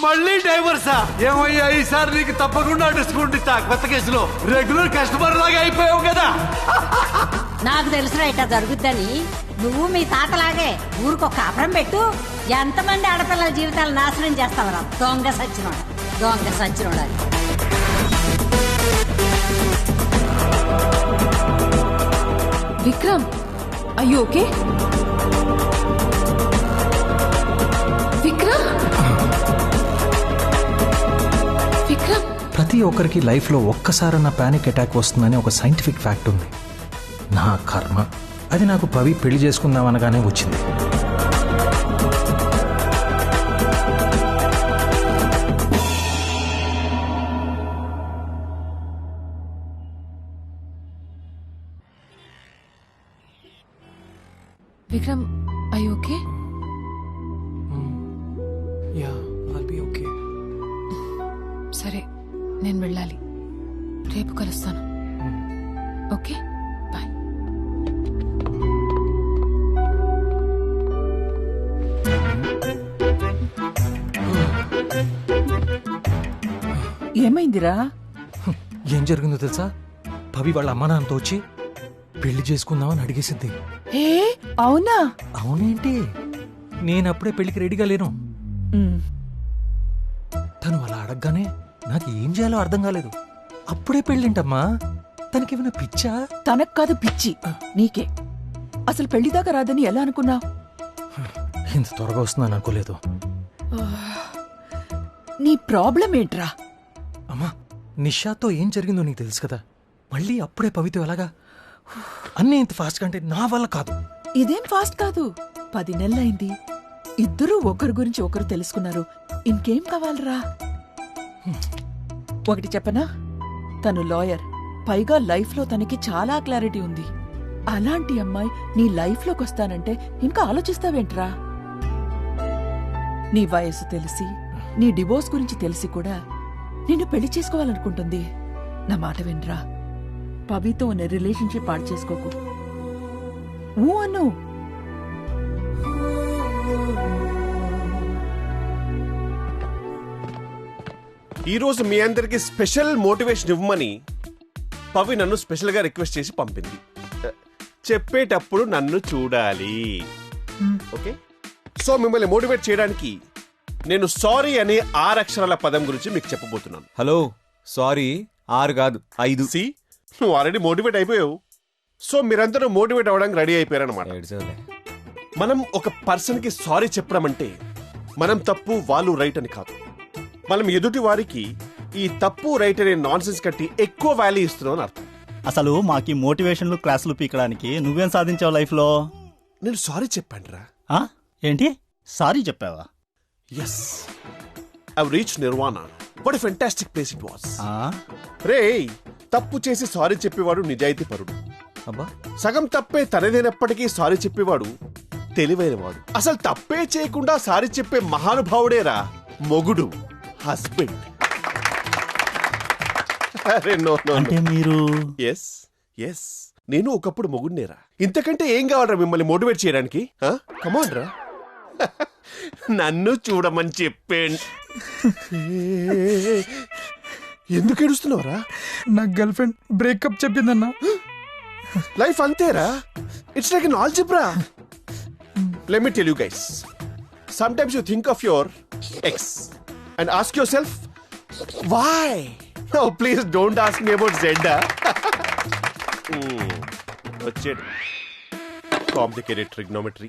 మళ్ళీ డైవర్సా? ఏమయ్యా, ఈసారి నీకు తప్పకుండా డిస్కౌంట్ ఇస్తా. కొత్త కేసులో రెగ్యులర్ కస్టమర్ లాగా అయిపోయావు కదా. నాకు తెలుసురా ఇట్లా జరుగుద్దని. నువ్వు మీ తాతలాగే ఊరికొక కాపురం పెట్టు, ఎంతమంది ఆడపిల్లల జీవితాలు నాశనం చేస్తావరా. దొంగ సచ్చినోడా, దొంగ సచ్చినోడా. Vikram, are you okay? Vikram, Vikram. ప్రతి ఒక్కరికి లైఫ్లో ఒక్కసారన్న పానిక్ అటాక్ వస్తుందని ఒక సైంటిఫిక్ ఫ్యాక్ట్ ఉంది. నా కర్మ, అది నాకు పవి పెళ్లి చేసుకుందాం అనగానే వచ్చింది. Vikram, are you okay? Yeah, I'll be okay. సరే, నేను వెళ్ళాలి. రేపు కలుస్తాను. Okay, bye. ఏమైందిరా? ఏం జరిగిందో తెలుసా? పవి వాళ్ళ అమ్మ నాన్నతో వచ్చి పెళ్లి చేసుకుందామని అడిగేసింది. ఏ, అవునా? అవునేంటి, నేనప్పుడే పెళ్లికి రెడీగా లేను. తను అలా అడగగానే నాకు ఏం చేయాలో అర్థం కాలేదు. అప్పుడే పెళ్ళింటమ్మా, తనకేమైనా పిచ్చా? తనకు కాదు పిచ్చి, నీకే. అసలు పెళ్లిదాకా రాదని ఎలా అనుకున్నావు? ఇంత త్వరగా వస్తుందని అనుకోలేదు. నీ ప్రాబ్లం ఏంట్రా? అమ్మా, నిషాతో ఏం జరిగిందో నీకు తెలుసు కదా. మళ్ళీ అప్పుడే పవితో ఎలాగా? అన్నీ ఇంత ఫాస్ట్గా అంటే నా వల్ల కాదు. ఇదేం ఫాస్ట్ కాదు, 10 నెలలైంది. ఇద్దరూ ఒకరి గురించి ఒకరు తెలుసుకున్నారు. ఇంకేం కావాలరా? ఒకటి చెప్పనా, తను లాయర్, పైగా లైఫ్లో తనకి చాలా క్లారిటీ ఉంది. అలాంటి అమ్మాయి నీ లైఫ్లోకి వస్తానంటే ఇంకా ఆలోచిస్తావేంట్రా? నీ వయసు తెలిసి, నీ డివోర్స్ గురించి తెలిసి కూడా నిన్ను పెళ్లి చేసుకోవాలనుకుంటుంది. నా మాట వినరా, పవితో ఉన్న రిలేషన్షిప్ పాడు చేసుకోకు. ఊ అను. ఈరోజు మీ అందరికి స్పెషల్ మోటివేషన్ ఇవ్వమని పవి నన్ను స్పెషల్గా రిక్వెస్ట్ చేసి పంపింది. చెప్పేటప్పుడు నన్ను చూడాలి, ఓకే? సో మిమ్మల్ని మోటివేట్ చేయడానికి నేను సారీ అనే 6 అక్షరాల పదం గురించి మీకు చెప్పబోతున్నాను. హలో, సారీ 6 కాదు 5. సి, నువ్వు ఆల్రెడీ మోటివేట్ అయిపోయావు. సో మీరందరూ మోటివేట్ అవ్వడానికి రెడీ అయిపోయారన్నమాట. మనం ఒక పర్సన్కి సారీ చెప్పడం అంటే మనం తప్పు వాళ్ళు రైట్ అని కాదు. మనం ఎదుటి వారికి ఈ తప్పు రైట్ అనే నాన్సెన్స్ కట్టి ఎక్కువ వాల్యూ ఇస్తున్నావు అని అర్థం. అసలు మాకి మోటివేషన్లు క్లాసులు పీకడానికి నువ్వేం సాధించావు లైఫ్లో? నేను సారీ చెప్పాను రా. ఏంటి సారీ చెప్పావా? Yes, I reach Nirvana. What a fantastic place it was. రే, తప్పు చేసి సారీ చెప్పేవాడు నిజాయితీ పరుడు. సగం తప్పే తనదైనప్పటికీ సారీ చెప్పేవాడు తెలివైనవాడు. అసలు తప్పే చేయకుండా సారీ చెప్పే మహానుభావుడేరా మొగుడు, హస్బెండ్. అంటే మీరు? ఎస్ ఎస్, నేను ఒకప్పుడు మొగుడినేరా. ఇంతకంటే ఏం కావాలరా మిమ్మల్ని మోటివేట్ చేయడానికి? కమాన్ రా, నన్ను చూడమని చెప్పేండి. ఎందుకు ఏడుస్తున్నావురా? నా గర్ల్ ఫ్రెండ్ బ్రేకప్ చెప్పిందన్నా. లైఫ్ అంతేరా, it's like an algebra. Let me tell you guys, sometimes you think of your ex and ask yourself why. Oh, please don't ask me about Zenda. వచ్చేది కాంప్లికేటెడ్ ట్రిగ్నోమెట్రీ.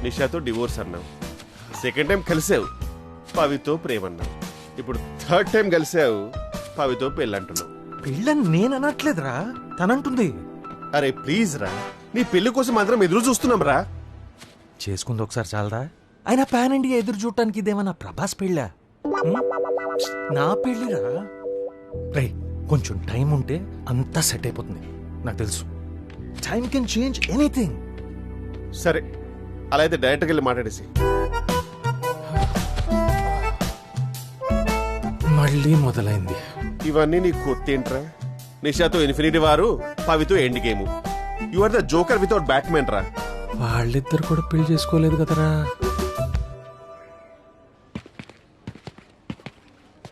నిషాతో డివోర్స్ అన్నావు, సెకండ్ టైం కలిసావు పవితో ప్రేమ అన్నావు, ఇప్పుడు థర్డ్ టైం కలిసావు పవితో పెళ్ళి అంటున్నావు. పెళ్ళని నేను అనట్లేదురా, తనంటుంది. అరే ప్లీజ్ రా, నీ పెళ్లి కోసం మాత్రం ఎదురు చూస్తున్నాం రా. చేసుకుంది ఒకసారి చాలరా? ఆయన పాన్ ఇండియా ఎదురు చూడటానికి ఇదేమన్నా ప్రభాస్ పెళ్ళా? నా పెళ్ళిరా. రే, కొంచెం టైం ఉంటే అంతా సెట్ అయిపోతుంది. నాకు తెలుసు, టైం కెన్ చేంజ్ ఎనీథింగ్. సరే, అలా అయితే డైరెక్ట్గా వెళ్ళి మాట్లాడేసి. మళ్ళీ మొదలైంది. ఇవన్నీ నీ కొత్తేంట్రా? నిషాతో ఇన్ఫినిటీ వారు, పవితో endgame. You are the Joker without Batman రా. వాళ్ళిద్దరు కూడా పెళ్లి చేసుకోలేదు కదరా.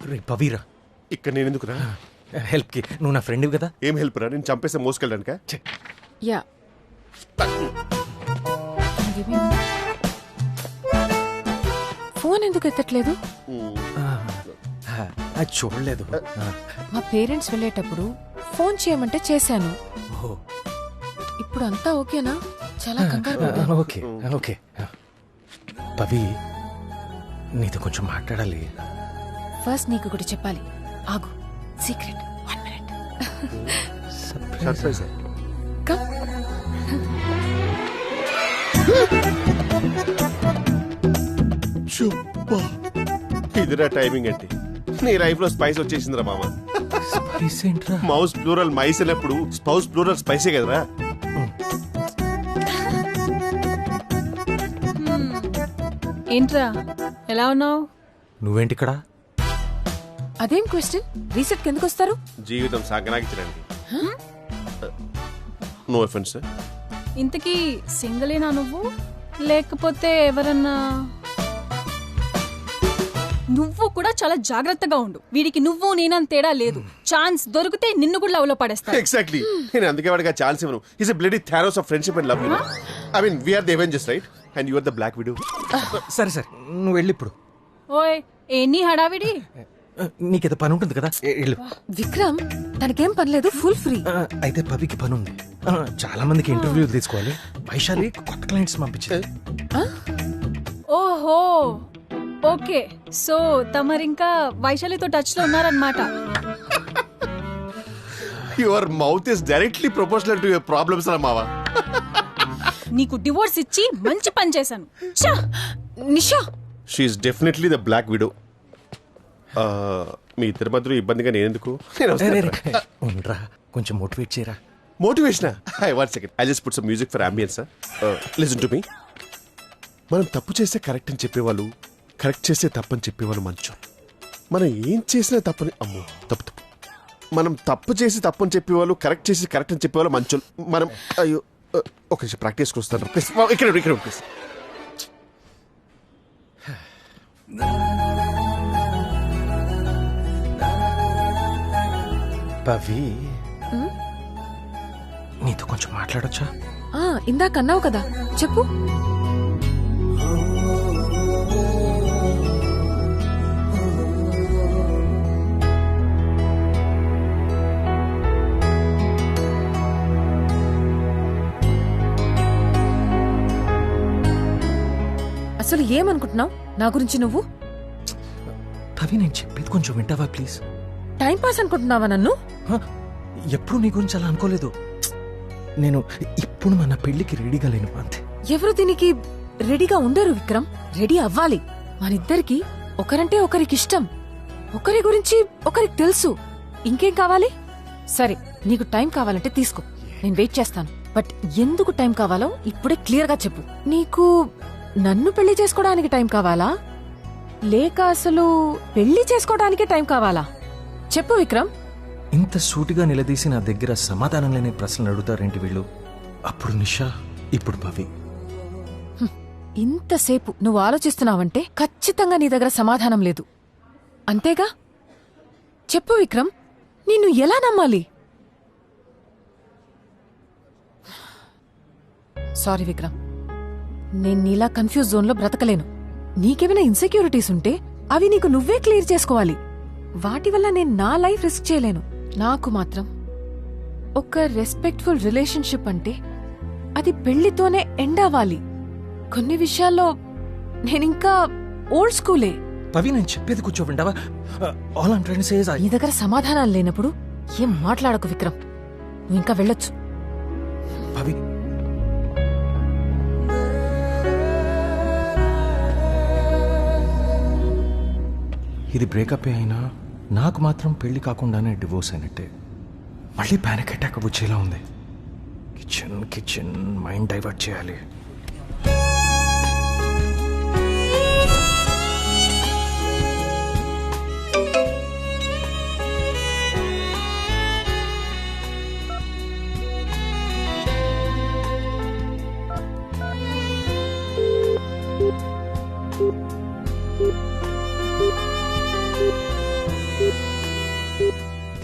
రే పవీరా, ఇక్కడ నేను ఎందుకు రా? హెల్ప్ కి నువ్వు నా ఫ్రెండ్ కదా. ఏం హెల్ప్ రా? నేను చంపేస్తే మోసుకెళ్ళడానికా? యా, ఫోన్ ఎందుకు ఎత్తట్లేదు? అది చూడలేదు. మా పేరెంట్స్ వెళ్ళేటప్పుడు ఫోన్ చేయమంటే చేశాను. ఇప్పుడు అంతా ఓకేనా? చాలా కంగారు పడ్డాను. Okay okay. పవి, నీతో కొంచెం మాట్లాడాలి. ఫస్ట్ నీకు ఒకటి చెప్పాలి. ఆగు, సీక్రెట్. 1 minute. సర్ప్రైజ్. కమ్. ఇదిరా టైమింగ్ అంటే. నీ లైఫ్ లో స్పైస్ వచ్చేసిందిరా మామ. మౌస్ ప్లూరల్ మైస్ అన్నప్పుడు స్పౌస్ ప్లూరల్ స్పైసే కదరా. ఏంట్రా, ఎలా ఉన్నావు? నువ్వేంటి ఇక్కడ? అదేం క్వశ్చన్? రీసెట్ ఎందుకు వస్తారు? జీవితం సాగనాగించడానికి. No offence. ఇంతకీ సింగిలేనా నువ్వు, లేకపోతే ఎవరన్నా? నువ్వు కూడా చాలా జాగ్రత్తగా ఉండు. వీడికి నువ్వు నేనంత తేడా లేదు. ఛాన్స్ దొరికితే నిన్ను కూడా లవ్ లో పడేస్తా. ఎగ్జాక్ట్లీ. నేను అందుకే వాడికి ఛాన్స్ ఇవ్వను. Is a bloody Thanos of friendship and love. I mean we are the Avengers, right? And you are the Black Widow. సరే సరే, నువ్వు వెళ్ళి ఇప్పుడు. ఓయ్, ఎన్ని హడావిడి. నీకేదో పని ఉంటుంది కదా, వెళ్ళు. విక్రమ్, తనకేం పనిలేదు, ఫుల్ ఫ్రీ. అయితే పవికి పని ఉంది. చాలా మందికి ఇంటర్వ్యూలు తీసుకోవాలి. వైశాలి కొత్త క్లయింట్స్ పంపించారు. ఓహో, ఓకే. సో తమరింకా వైశాలితో టచ్ లో ఉన్నారన్నమాట. Your mouth is directly proportional to your problems రా మావా. నీకు డివోర్స్ ఇచ్చి మంచి పని చేశాను. Nisha, she is definitely the Black Widow. మీ ఇద్దరి మధ్యలో ఇబ్బందిగా నేనెందుకు ఉండరా కొంచెం మోటివేట్ చేయరా. Motivation 1 second I just put some music for ambience. Listen to me. మనం తప్పు చేస్తే కరెక్ట్ అని చెప్పేవాళ్ళు, కరెక్ట్ చేస్తే తప్పని చెప్పేవాళ్ళు మంచు. మనం ఏం చేసినా తప్పని అమ్మో తప్పు. మనం తప్పు చేసి తప్పని చెప్పేవాళ్ళు, కరెక్ట్ చేసి కరెక్ట్ అని చెప్పేవాళ్ళు మంచోళ్ళు. మనం అయ్యో ఒక నిమిషం ప్రాక్టీస్కి వస్తాను ప్లీజ్. ఇక్కడ ప్లీజ్. పవి, నీతో కొంచెం మాట్లాడొచ్చా? ఇందాక అన్నావు కదా, చెప్పు. అసలు ఏమనుకుంటున్నావు నా గురించి నువ్వు? పవి, నేను చెప్పేది కొంచెం వింటావా ప్లీజ్? టైం పాస్ అనుకుంటున్నావా నన్ను? ఎప్పుడు నీ గురించి అలా అనుకోలేదు. నేను ఇప్పుడు మన పెళ్లికి రెడీగా లేను అంతే. ఎవరు దీనికి రెడీగా ఉండరు విక్రమ్. రెడీ అవ్వాలి. మనిద్దరికి ఒకరంటే ఒకరికి ఇష్టం, ఒకరి గురించి ఒకరికి తెలుసు. ఇంకేం కావాలి? సరే, నీకు టైం కావాలంటే తీసుకో, నేను వెయిట్ చేస్తాను. బట్ ఎందుకు టైం కావాలో ఇప్పుడే క్లియర్ గా చెప్పు. నీకు నన్ను పెళ్లి చేసుకోవడానికి టైం కావాలా, లేక అసలు పెళ్లి చేసుకోవడానికి టైం కావాలా? చెప్పు విక్రమ్. ఇంత సూటిగా నిలదీసి నా దగ్గర సమాధానం లేని ప్రశ్నలు అడుగుతారేంటి వీళ్ళు? అప్పుడు నిషా, ఇప్పుడు పవి. ఇంతసేపు నువ్వు ఆలోచిస్తున్నావంటే ఖచ్చితంగా నీ దగ్గర సమాధానం లేదు అంతేగా? చెప్పు విక్రమ్, నిన్ను ఎలా నమ్మాలి? సారీ విక్రమ్, నేను నీలా కన్ఫ్యూజ్ జోన్లో బ్రతకలేను. నీకేమైనా ఇన్సెక్యూరిటీస్ ఉంటే అవి నీకు నువ్వే క్లియర్ చేసుకోవాలి. వాటి వల్ల నేను నా లైఫ్ రిస్క్ చేయలేను. నాకు మాత్రం ఒక రెస్పెక్ట్ఫుల్ రిలేషన్షిప్ అంటే అది పెళ్లితోనే ఎండ్ అవ్వాలి. కొన్ని విషయాల్లో నేనింకా ఓల్డ్ స్కూలే. పవి, నేను చెప్పేది కూర్చో వింటావా? All I'm trying to say is నీ దగ్గర సమాధానాలు లేనప్పుడు ఏం మాట్లాడకు విక్రమ్. నువ్వు ఇంకా వెళ్ళొచ్చు. పవి, ఇది బ్రేకప్ అయినా నాకు మాత్రం పెళ్లి కాకుండానే డివోర్స్ అయినట్టే. మళ్ళీ ప్యానిక్ అటాక్ వచ్చేలా ఉంది. కిచెన్ మైండ్ డైవర్ట్ చేయాలి.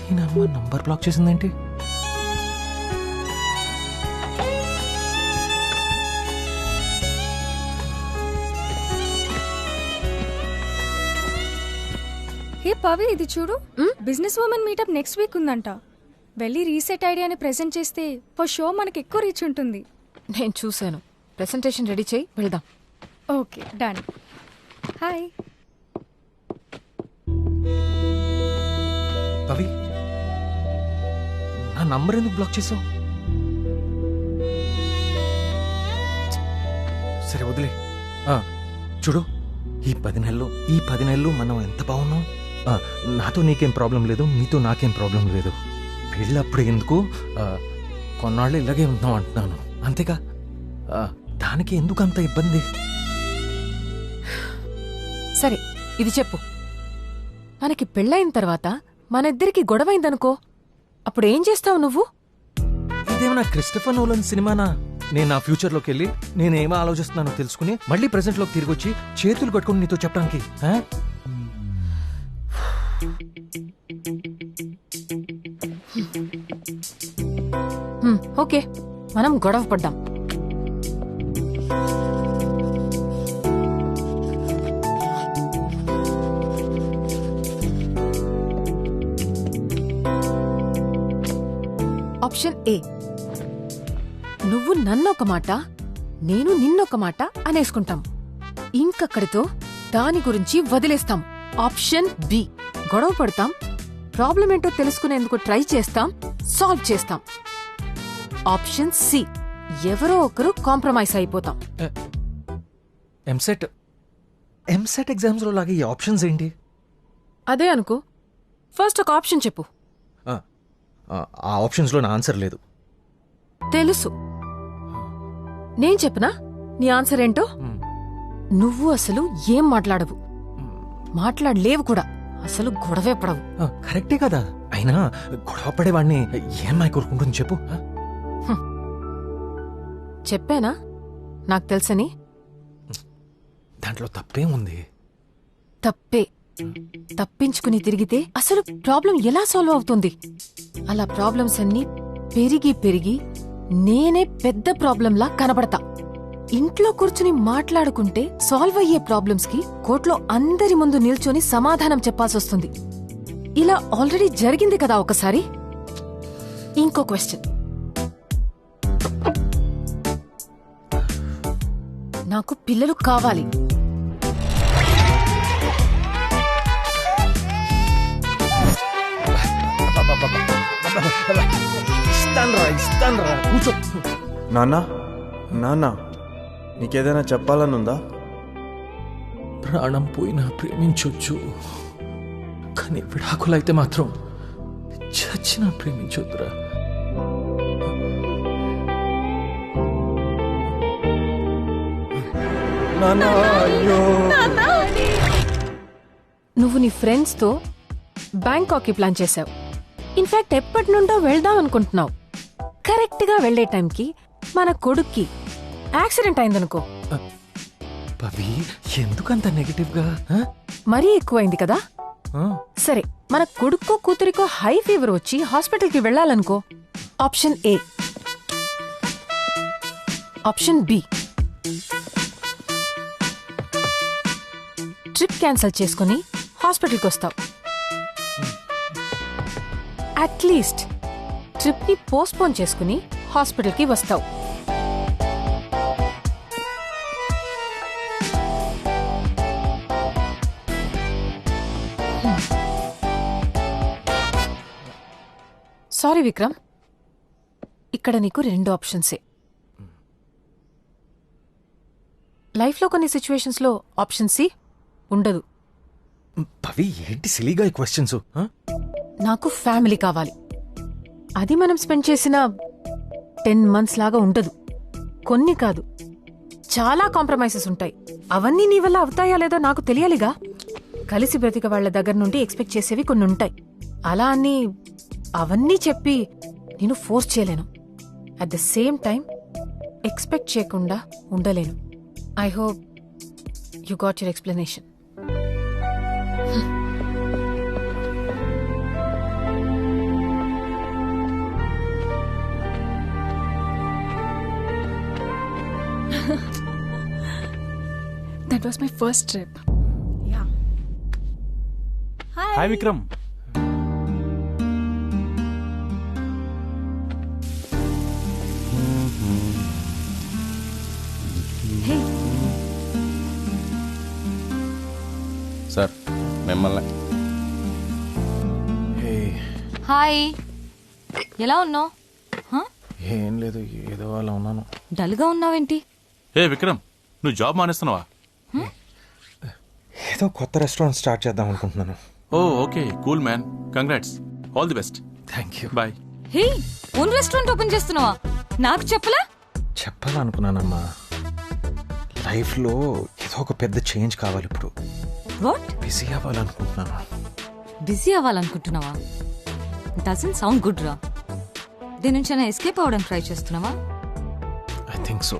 దీనమ్మ నంబర్ బ్లాక్ చేసిందేంటి? హే పవి, ఇది చూడు. Business women meetup next week ఉందంట. వెళ్ళి రీసెట్ ఐడియాని ప్రెజెంట్ చేస్తే ఫర్ షో మనకి ఎక్కువ రీచ్ ఉంటుంది. నేను చూశాను. ప్రెసెంటేషన్ రెడీ చేయి, వెళ్దాం. Okay, done. హాయ్ పవి, నా నంబర్ ఎందుకు బ్లాక్ చేసావు? సరే వదిలే. చూడు, ఈ 10 నెలలు మనం ఎంత బాగున్నాం. నాతో నీకేం ప్రాబ్లం లేదు, నీతో నాకేం ప్రాబ్లం లేదు. పెళ్ళప్పుడు ఎందుకు, కొన్నాళ్ళు ఇలాగే ఉందాం అంటున్నాను అంతేగా. దానికి ఎందుకు అంత ఇబ్బంది? సరే, ఇది చెప్పు. మనకి పెళ్ళైన తర్వాత మన ఇద్దరికి గొడవైందనుకో, అప్పుడు ఏం చేస్తావు నువ్వు? ఇదేమన్నా క్రిస్టఫర్ నోలన్ సినిమానా? నేను నా ఫ్యూచర్లోకి వెళ్ళి నేనేమో ఆలోచిస్తున్నానో తెలుసుకుని మళ్ళీ ప్రెసెంట్లోకి తిరిగి వచ్చి చేతులు కట్టుకుని నీతో చెప్పడానికి? ఓకే, మనం గొడవ పడ్డాం. ఆప్షన్ ఏ, నువ్వు నన్నొక మాట, నేను నిన్నొక మాట అనేసుకుంటాం. ఇంకక్కడితో దాని గురించి వదిలేస్తాం. ఆప్షన్ బి, గొడవ పడతాం, ప్రాబ్లం ఏంటో తెలుసుకునేందుకు ట్రై చేస్తాం, సాల్వ్ చేస్తాం. ఆప్షన్ సి, ఎవరో ఒకరు కాంప్రమైజ్ అయిపోతాం. ఎంసెట్ ఎగ్జామ్స్ లో లాగా ఈ ఆప్షన్స్ ఏంటి? అదే అనుకో. ఫస్ట్ ఒక ఆప్షన్ చెప్పు. ఆ ఆప్షన్స్లో నా ఆన్సర్ లేదు. తెలుసు. నేను చెప్పనా నీ ఆన్సర్ ఏంటో? నువ్వు అసలు ఏం మాట్లాడవు, మాట్లాడలేవు కూడా, అసలు గొడవే పడవు. కరెక్టే కదా. అయినా గొడవ పడేవాడిని ఏమై కోరుకుంటుంది చెప్పు. చెప్పానా నాకు తెలుసని? దాంట్లో తప్పేముంది? తప్పే. తప్పించుకుని తిరిగితే అసలు ప్రాబ్లం ఎలా సాల్వ్ అవుతుంది? అలా ప్రాబ్లమ్స్ అన్నీ పెరిగి పెరిగి నేనే పెద్ద ప్రాబ్లంలా కనబడతా. ఇంట్లో కూర్చుని మాట్లాడుకుంటే సాల్వ్ అయ్యే ప్రాబ్లమ్స్ కి కోర్టులో అందరి ముందు నిల్చొని సమాధానం చెప్పాల్సొస్తుంది. ఇలా ఆల్రెడీ జరిగింది కదా ఒకసారి. ఇంకో క్వశ్చన్. నాకు పిల్లలు కావాలి. నాన్న నాన్న నీకేదైనా చెప్పాలనుందా? ప్రాణం పోయినా ప్రేమించొచ్చు, కానీ విడాకులైతే మాత్రం చచ్చినా ప్రేమించొద్దురా. నువ్వు నీ ఫ్రెండ్స్ తో బ్యాంకాక్ కి ప్లాన్ చేశావు. ఇన్ఫాక్ట్ ఎప్పటి నుండో వెళ్దాం అనుకుంటున్నావు. కరెక్ట్ గా వెళ్లే టైంకి మన కొడుక్కి యాక్సిడెంట్ అయిందనుకో. పవి, ఎందుకంత నెగటివ్ గా? మరీ ఎక్కువైంది కదా. సరే, మన కొడుక్కో కూతురికో హై ఫీవర్ వచ్చి హాస్పిటల్ కి వెళ్లాలనుకో. Option A. Option B, trip cancel చేసుకుని హాస్పిటల్కి వస్తావు. అట్లీస్ట్ ట్రిప్ ని పోస్ట్పోన్ చేసుకుని హాస్పిటల్కి వస్తావు. సారీ విక్రమ్, ఇక్కడ నీకు 2 ఆప్షన్సే. లైఫ్లో కొన్ని సిచ్యువేషన్స్లో ఆప్షన్ సి ఉండదు. పవి, ఏంటి సిలీగా ఈ క్వశ్చన్స్? నాకు ఫ్యామిలీ కావాలి. అది మనం స్పెండ్ చేసిన 10 months లాగా ఉండదు. కొన్ని కాదు, చాలా కాంప్రమైజెస్ ఉంటాయి. అవన్నీ నీ వల్ల అవుతాయా లేదో నాకు తెలియాలిగా. కలిసి బ్రతిక వాళ్ల దగ్గర నుండి ఎక్స్పెక్ట్ చేసేవి కొన్ని ఉంటాయి. అలా అని అవన్నీ చెప్పి నేను ఫోర్స్ చేయలేను. At the same time expect చేయకుండా ఉండలేను. I hope you got your explanation. That was my first trip. Yeah. Hi Vikram. Sir మిమ్మల్ని. హాయ్, ఎలా ఉన్నావు? ఏం లేదు, ఏదో అలా ఉన్నాను. డల్గా ఉన్నావేంటి? ఏ విక్రమ్, నువ్వు జాబ్ మానేస్తున్నావా? ఏదో కొత్త రెస్టారెంట్ స్టార్ట్ చేద్దాం అనుకుంటున్నాను. Oh okay, cool man, congrats, all the best. Thank you. Bye. Hey, own restaurant open చేస్తున్నావా? నాకు చెప్పలా? చెప్పాలనుకున్నానమ్మా. లైఫ్లో ఏదో ఒక పెద్ద చేంజ్ కావాలి ఇప్పుడు. వాట్? బిజీ అవ్వాలనుకుంటున్నాను. బిజీ అవ్వాలనుకుంటున్నావా? డజంట్ సౌండ్ గుడ్ రా. దీని నుంచి అయినా ఎస్కేప్ అవ్వడానికి ట్రై చేస్తున్నావా? I think so.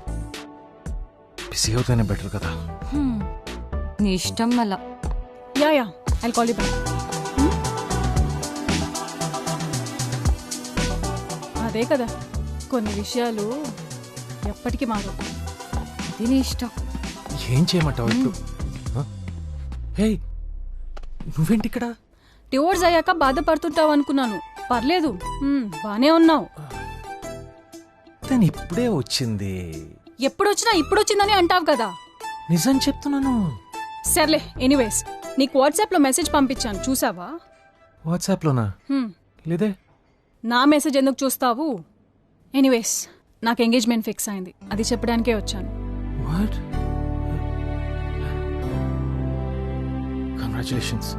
బిజీ అవుతేనే బెటర్ కదా. నీ ఇష్టం మళ్ళా. Yeah I'll call you back. అదే కదా, కొన్ని విషయాలు ఎప్పటికీ మారవు. ఇది నీ ఇష్టం. ఏం చేయమంటావు ఇప్పుడు? హే, నువ్వేంటి ఇక్కడ? డివోర్స్ అయ్యాక బాధపడుతుంటావు అనుకున్నాను. పర్లేదు, బానే ఉన్నావు. తను ఇప్పుడే వచ్చింది. ఎప్పుడొచ్చినా ఇప్పుడొచ్చిందని అంటావు కదా. నిజం చెప్తున్నాను. సర్లే, ఎనీవేస్ నీకు వాట్సాప్ లో మెసేజ్ పంపించాను, చూసావా? వాట్సాప్ లోనా? లేదే. నా మెసేజ్ ఎందుకు చూస్తావు? ఎనీవేస్ నాకు ఎంగేజ్మెంట్ ఫిక్స్ అయింది, అది చెప్పడానికే వచ్చాను. వాట్? కంగ్రాచులేషన్స్.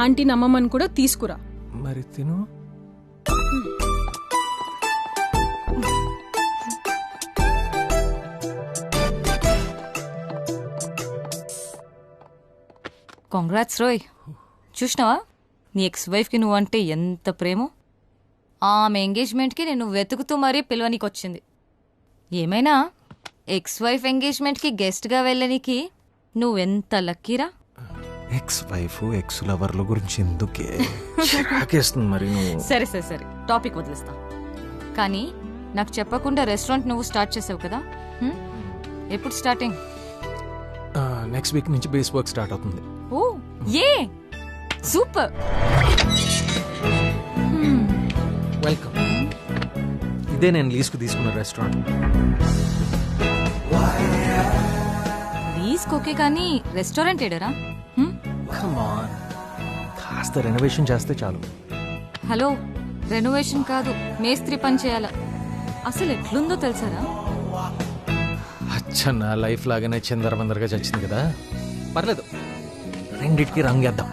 ఆంటీ నమ్మమని కూడా తీసుకురా. మరి తిను. కాంగ్రాట్స్ రోయ్. చూసినావా నీ ఎక్స్ వైఫ్కి నువ్వంటే ఎంత ప్రేమో. ఆమె ఎంగేజ్మెంట్కి నేను వెతుకుతూ మరీ పిలవనికి వచ్చింది. ఏమైనా ఎక్స్ వైఫ్ ఎంగేజ్మెంట్కి గెస్ట్గా వెళ్ళనికి నువ్వెంత లక్కీరా. ఎక్స్ వైఫ్ ఎక్స్ లవర్ల గురించి ఎందుకే చిరాకేస్తుంది మరి నువ్వు. సరే సరే సరే టాపిక్ వదిలేస్తా. కానీ నాకు చెప్పకుండా రెస్టారెంట్ నువ్వు స్టార్ట్ చేసావు కదా, ఎప్పుడు స్టార్టింగ్? నెక్స్ట్ వీక్ నుంచి బేస్ వర్క్ స్టార్ట్ అవుతుంది. ఓ ఏ సూపర్. వెల్కమ్. ఇదే నేను లీజ్కు తీసుకున్న రెస్టారెంట్. లీజ్కి ఓకే కానీ రెస్టారెంట్ ఏడరా? Come on. కాస్త రెనోవేషన్ చేస్తే చాలు. హలో, రెనోవేషన్ కాదు మేస్త్రి పని చేయాల. అసలు ఎట్లుందో తెలుసారా? అచ్చన్న లైఫ్ లాగానే చిందరబందరగా చచ్చింది కదా, పర్లేదు రెండిటికి రంగేద్దాం.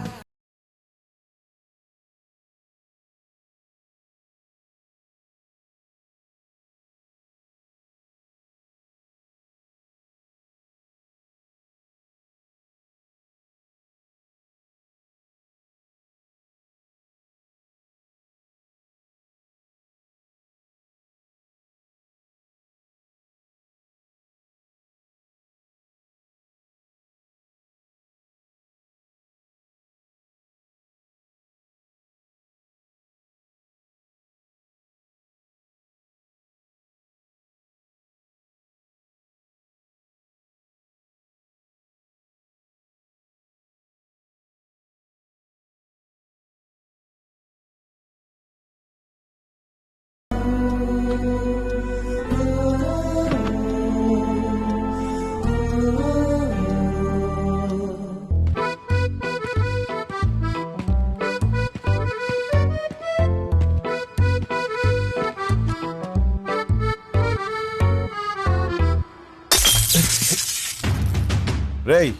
రేయ్,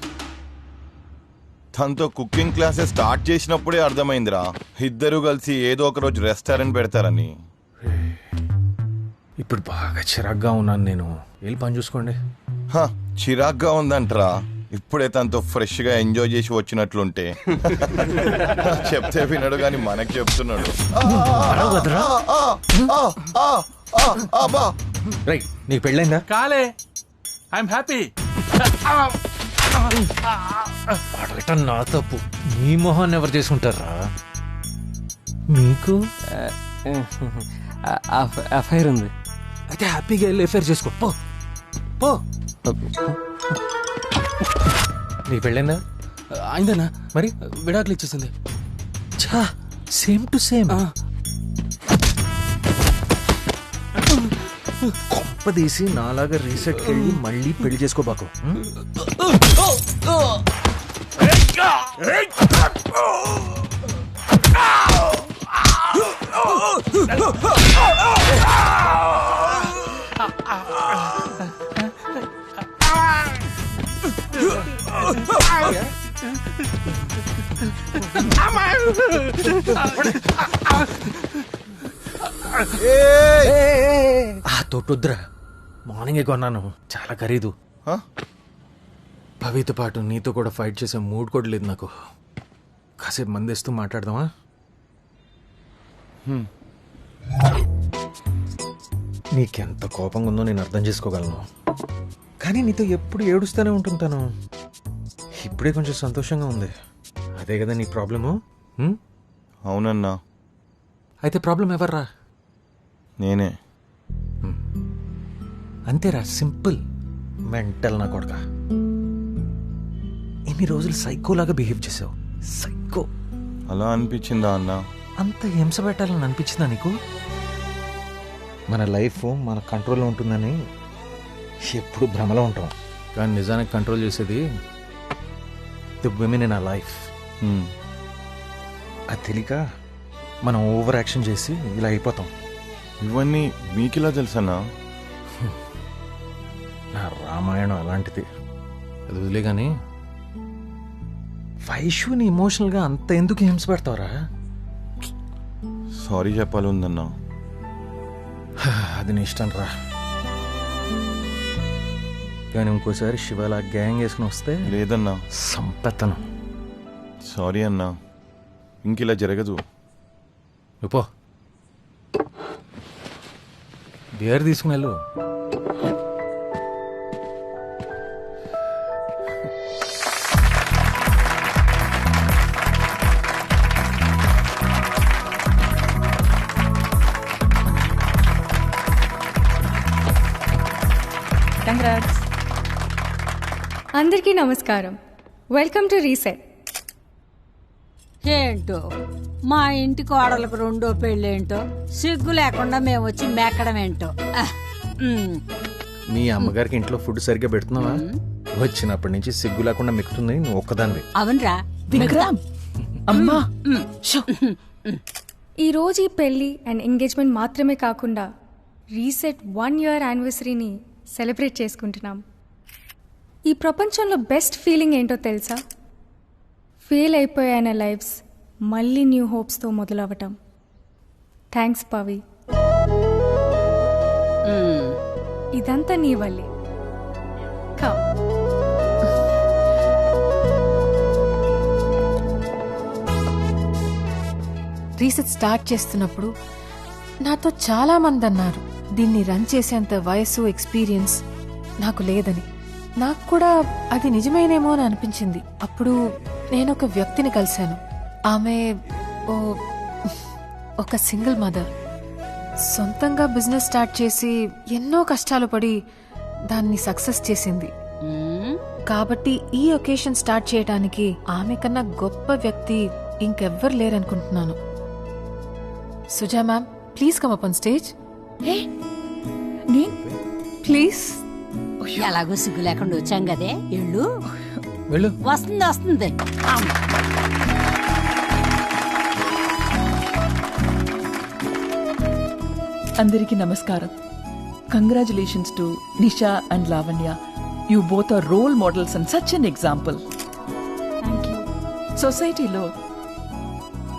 తనతో కుకింగ్ క్లాసెస్ స్టార్ట్ చేసినప్పుడే అర్థమైందిరా ఇద్దరు కలిసి ఏదో ఒక రోజు రెస్టారెంట్ పెడతారని. ఇప్పుడు బాగా చిరాగ్గా ఉన్నాను నేను. వెళ్ళి పని చూసుకోండి. చిరాగ్గా ఉందంటరా? ఇప్పుడే తనతో ఫ్రెష్ గా ఎంజాయ్ చేసి వచ్చినట్లుంటే. చెప్తే వినడు గాని మనకి చెప్తున్నాడు. రైట్, నీకు పెళ్ళైందా? కాలే, ఐఎమ్ హ్యాపీ. అడగటం నా తప్పు. మీ మొహాన్ని ఎవరు చేసుకుంటారా? మీకు అఫైర్ ఉంది. అయితే హ్యాపీగా వెళ్ళి ఎఫైర్ చేసుకో. పో పో. నీకు పెళ్ళైందా? అయిందనా? మరి విడాకులు ఇచ్చేసింది. ఛా, సేమ్ టు సేమ్. కొంపదీసి నాలాగా రీసెట్కి వెళ్ళి మళ్ళీ పెళ్లి చేసుకోబాకు. తోటొద్దురా, మార్నింగే కొన్నాను, చాలా ఖరీదు. పవితో పాటు నీతో కూడా ఫైట్ చేసే మూడ్ కూడా లేదు నాకు. కాసేపు మందేస్తూ మాట్లాడదామా? నీకెంత కోపంగా ఉందో నేను అర్థం చేసుకోగలను, కానీ నీతో ఎప్పుడు ఏడుస్తూనే ఉంటుంటాను. ఇప్పుడే కొంచెం సంతోషంగా ఉంది. అదే కదా నీ ప్రాబ్లము? అవునన్నా. అయితే ప్రాబ్లం ఎవర్రా? నేనే. అంతేరా, సింపుల్. మెంటల్ నా కొడక. ఇన్ని రోజులు సైకోలాగా బిహేవ్ చేసావు. సైకో. అలా అనిపించిందా అన్న? అంత హింస పెట్టాలని అనిపించిందా నీకు? మన లైఫ్ మన కంట్రోల్లో ఉంటుందని ఎప్పుడు భ్రమలో ఉంటాం, కానీ నిజానికి కంట్రోల్ చేసేది the women in our life. అది తెలియక మనం ఓవర్ యాక్షన్ చేసి ఇలా అయిపోతాం. ఇవన్నీ మీకిలా తెలుసన్నా? నా రామాయణం అలాంటిది. అది వదిలే కానీ వైశ్యుని ఎమోషనల్గా అంత ఎందుకు హింస పెడతావురా? సారీ చెప్పాలి ఉందన్నా. అది నీ ఇష్టం రా. కానీ ఇంకోసారి శివలా గ్యాంగ్ వేసుకుని వస్తే లేదన్నా, సంపెత్తను. సారీ అన్నా, ఇంకిలా జరగదు. పో, బియర్ తీసుకుని వెళ్ళు. కంగ్రాట్స్. అందరికీ నమస్కారం. Welcome to reset. ఏంటో మా ఇంటి కోడలకు రెండో పెళ్ళేంటో, సిగ్గు లేకుండా మేము వచ్చి మెక్కడం ఏంటో. మీ అమ్మగారికి ఇంట్లో ఫుడ్ సరిగ్గా పెడుతున్నావా? వచ్చినప్పటి నుంచి సిగ్గు లేకుండా మిక్కుతుంది నువ్వు ఒక్కదాన్ని. అవునరా అమ్మా. ఈరోజు ఈ పెళ్ళి అండ్ ఎంగేజ్మెంట్ మాత్రమే కాకుండా రీసెట్ 1 year యానివర్సరీని సెలబ్రేట్ చేసుకుంటున్నాం. ఈ ప్రపంచంలో బెస్ట్ ఫీలింగ్ ఏంటో తెలుసా? ఫెయిల్ అయిపోయాన లైఫ్స్ మళ్ళీ న్యూ హోప్స్తో మొదలవటం. థ్యాంక్స్ పవి. ఇదంతా నీ వల్లే. కమ్. రీసెట్ స్టార్ట్ చేస్తున్నప్పుడు నాతో చాలా మంది అన్నారు దీన్ని రన్ చేసేంత వయసు ఎక్స్పీరియన్స్ నాకు లేదని. నాకు కూడా అది నిజమేనేమో అని అనిపించింది. అప్పుడు నేను ఒక వ్యక్తిని కలిశాను. ఆమె ఒక సింగిల్ మదర్. సొంతంగా బిజినెస్ స్టార్ట్ చేసి ఎన్నో కష్టాలు పడి దాన్ని సక్సెస్ చేసింది. కాబట్టి ఈ ఒకేషన్ స్టార్ట్ చేయడానికి ఆమె కన్నా గొప్ప వ్యక్తి ఇంకెవ్వరు లేరనుకుంటున్నాను. Suja ma'am, please come up on stage. Please. ఎలాగో సిగ్గు లేకుండా వచ్చాం కదే, ఎళ్ళు. వెళ్ళు. వస్తుంది. అందరికీ నమస్కారం. Congratulations to Nisha and Lavanya. You both are role models and such an example. సొసైటీలో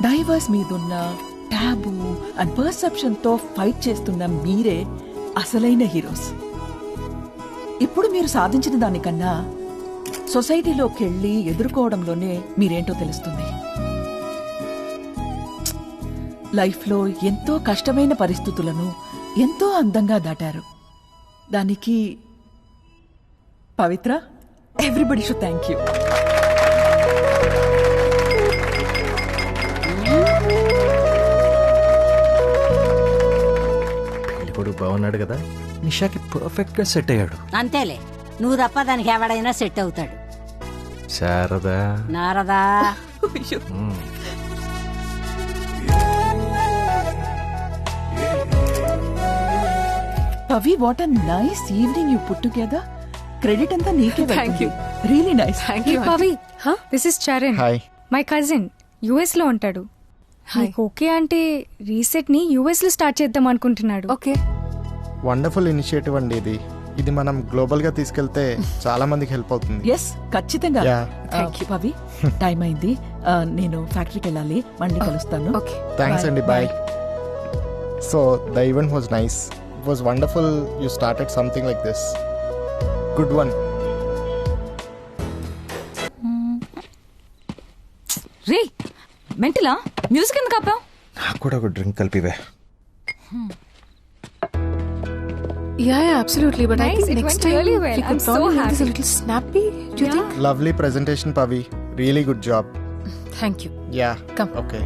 డైవర్స్ మీదున్న టాబూ అండ్ పర్సెప్షన్ తో ఫైట్ చేస్తున్న మీరే అసలైన హీరోస్. ఇప్పుడు మీరు సాధించిన దానికన్నా సొసైటీలోకి వెళ్ళి ఎదుర్కోవడంలోనే మీరేంటో తెలుస్తుంది. లైఫ్లో ఎంతో కష్టమైన పరిస్థితులను ఎంతో అందంగా దాటారు. దానికి పవిత్ర, ఎవ్రీబడి షుడ్ థ్యాంక్ యూ. పెళ్ళికొడు బాగున్నాడు కదా, నిషాకి పర్ఫెక్ట్ గా సెట్ అయ్యాడు. అంతేలే, నువ్వు తప్ప దానికి ఎవడైనా సెట్ అవుతాడు. Sharada, Narada. Pavi, what a nice evening you put together. Credit అంతా నీకే. Thank you. Really nice. Hey, Pavi, this is Charan. Hi. My cousin, US లో ఉంటాడు. నీకు ఓకే అంటే రీసెట్ ని యుఎస్ లో స్టార్ట్ చేద్దాం అనుకుంటున్నాడు. ఓకే. వండర్ఫుల్ ఇనిషియేటివ్ అండి ఇది. ఇది మనం గ్లోబల్ గా తీసుకెళ్తే చాలా మందికి హెల్ప్ అవుతుంది. ఎస్, ఖచ్చితంగా. పవి, టైం అయింది. నేను ఫ్యాక్టరీకి వెళ్ళాలి. మళ్ళీ కలుస్తాను. థ్యాంక్స్ అండి, bye. So the event was nice. It was wonderful. You started something like this. Good one. రే మెంటలా, మ్యూజిక్ ఎందుకు ఆపావు? నాకు కూడా ఒక డ్రింక్ కలిపివే. Yeah, absolutely. But Nice, I think it next went time really well. we could I'm so probably make this a happy. little snappy. Do you think? Lovely presentation Pavi. Really good job. Thank you. Yeah, Come. Okay.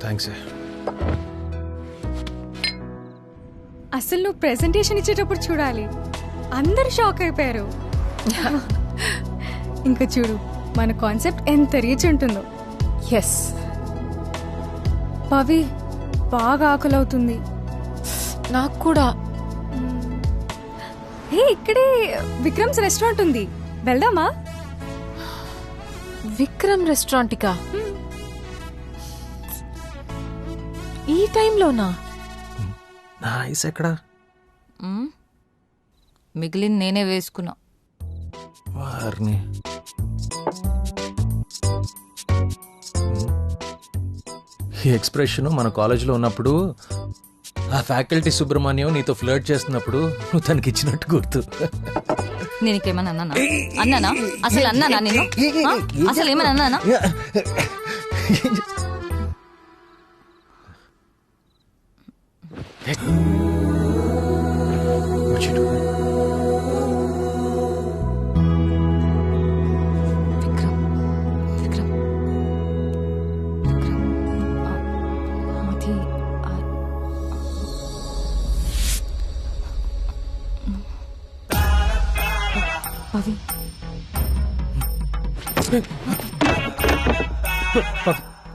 Thanks. అసలు నువ్వు ప్రెజెంటేషన్ ఇచ్చేటప్పుడు చూడాలి, అందరు షాక్ అయిపోయారు. ఇంకా చూడు మన కాన్సెప్ట్ ఎంత రీచ్ ఉంటుందో. ఎస్. పవి, బాగా ఆకలి అవుతుంది. నాకు కూడా. హే, ఇక్కడే విక్రమ్స్ రెస్టారెంట్ ఉంది, వెళ్దామా? విక్రమ్ రెస్టారెంట్కా? ఈ టైంలోనా? నా ఐస్ ఎక్కడా? మిగిలింది నేనే వేసుకున్నా. హర్ని ఈ ఎక్స్ప్రెషన్ మన కాలేజీలో ఉన్నప్పుడు ఆ ఫ్యాకల్టీ సుబ్రహ్మణ్యం నీతో ఫ్లర్ట్ చేస్తున్నప్పుడు నువ్వు తనకి ఇచ్చినట్టు గుర్తు. నేను ఇంకేమన్నా అన్నానా? అన్నానా? అసలు అన్నానా నేను? అసలు ఏమన్నా అన్నానా?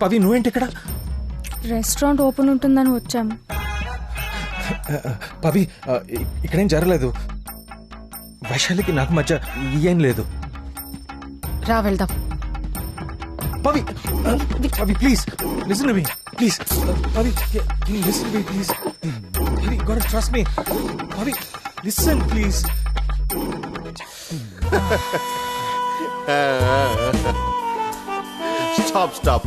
పవి నువ్వేంటి ఇక్కడ? రెస్టారెంట్ ఓపెన్ ఉంటుందని వచ్చాము. పవి ఇక్కడేం జరగలేదు. వైశాలికి నాకు మధ్య ఏం లేదు. రా వెళ్దాం. Pavi Pavi please listen to me please. Pavi listen to me please. Pavi you got to trust me. Pavi listen please. Stop.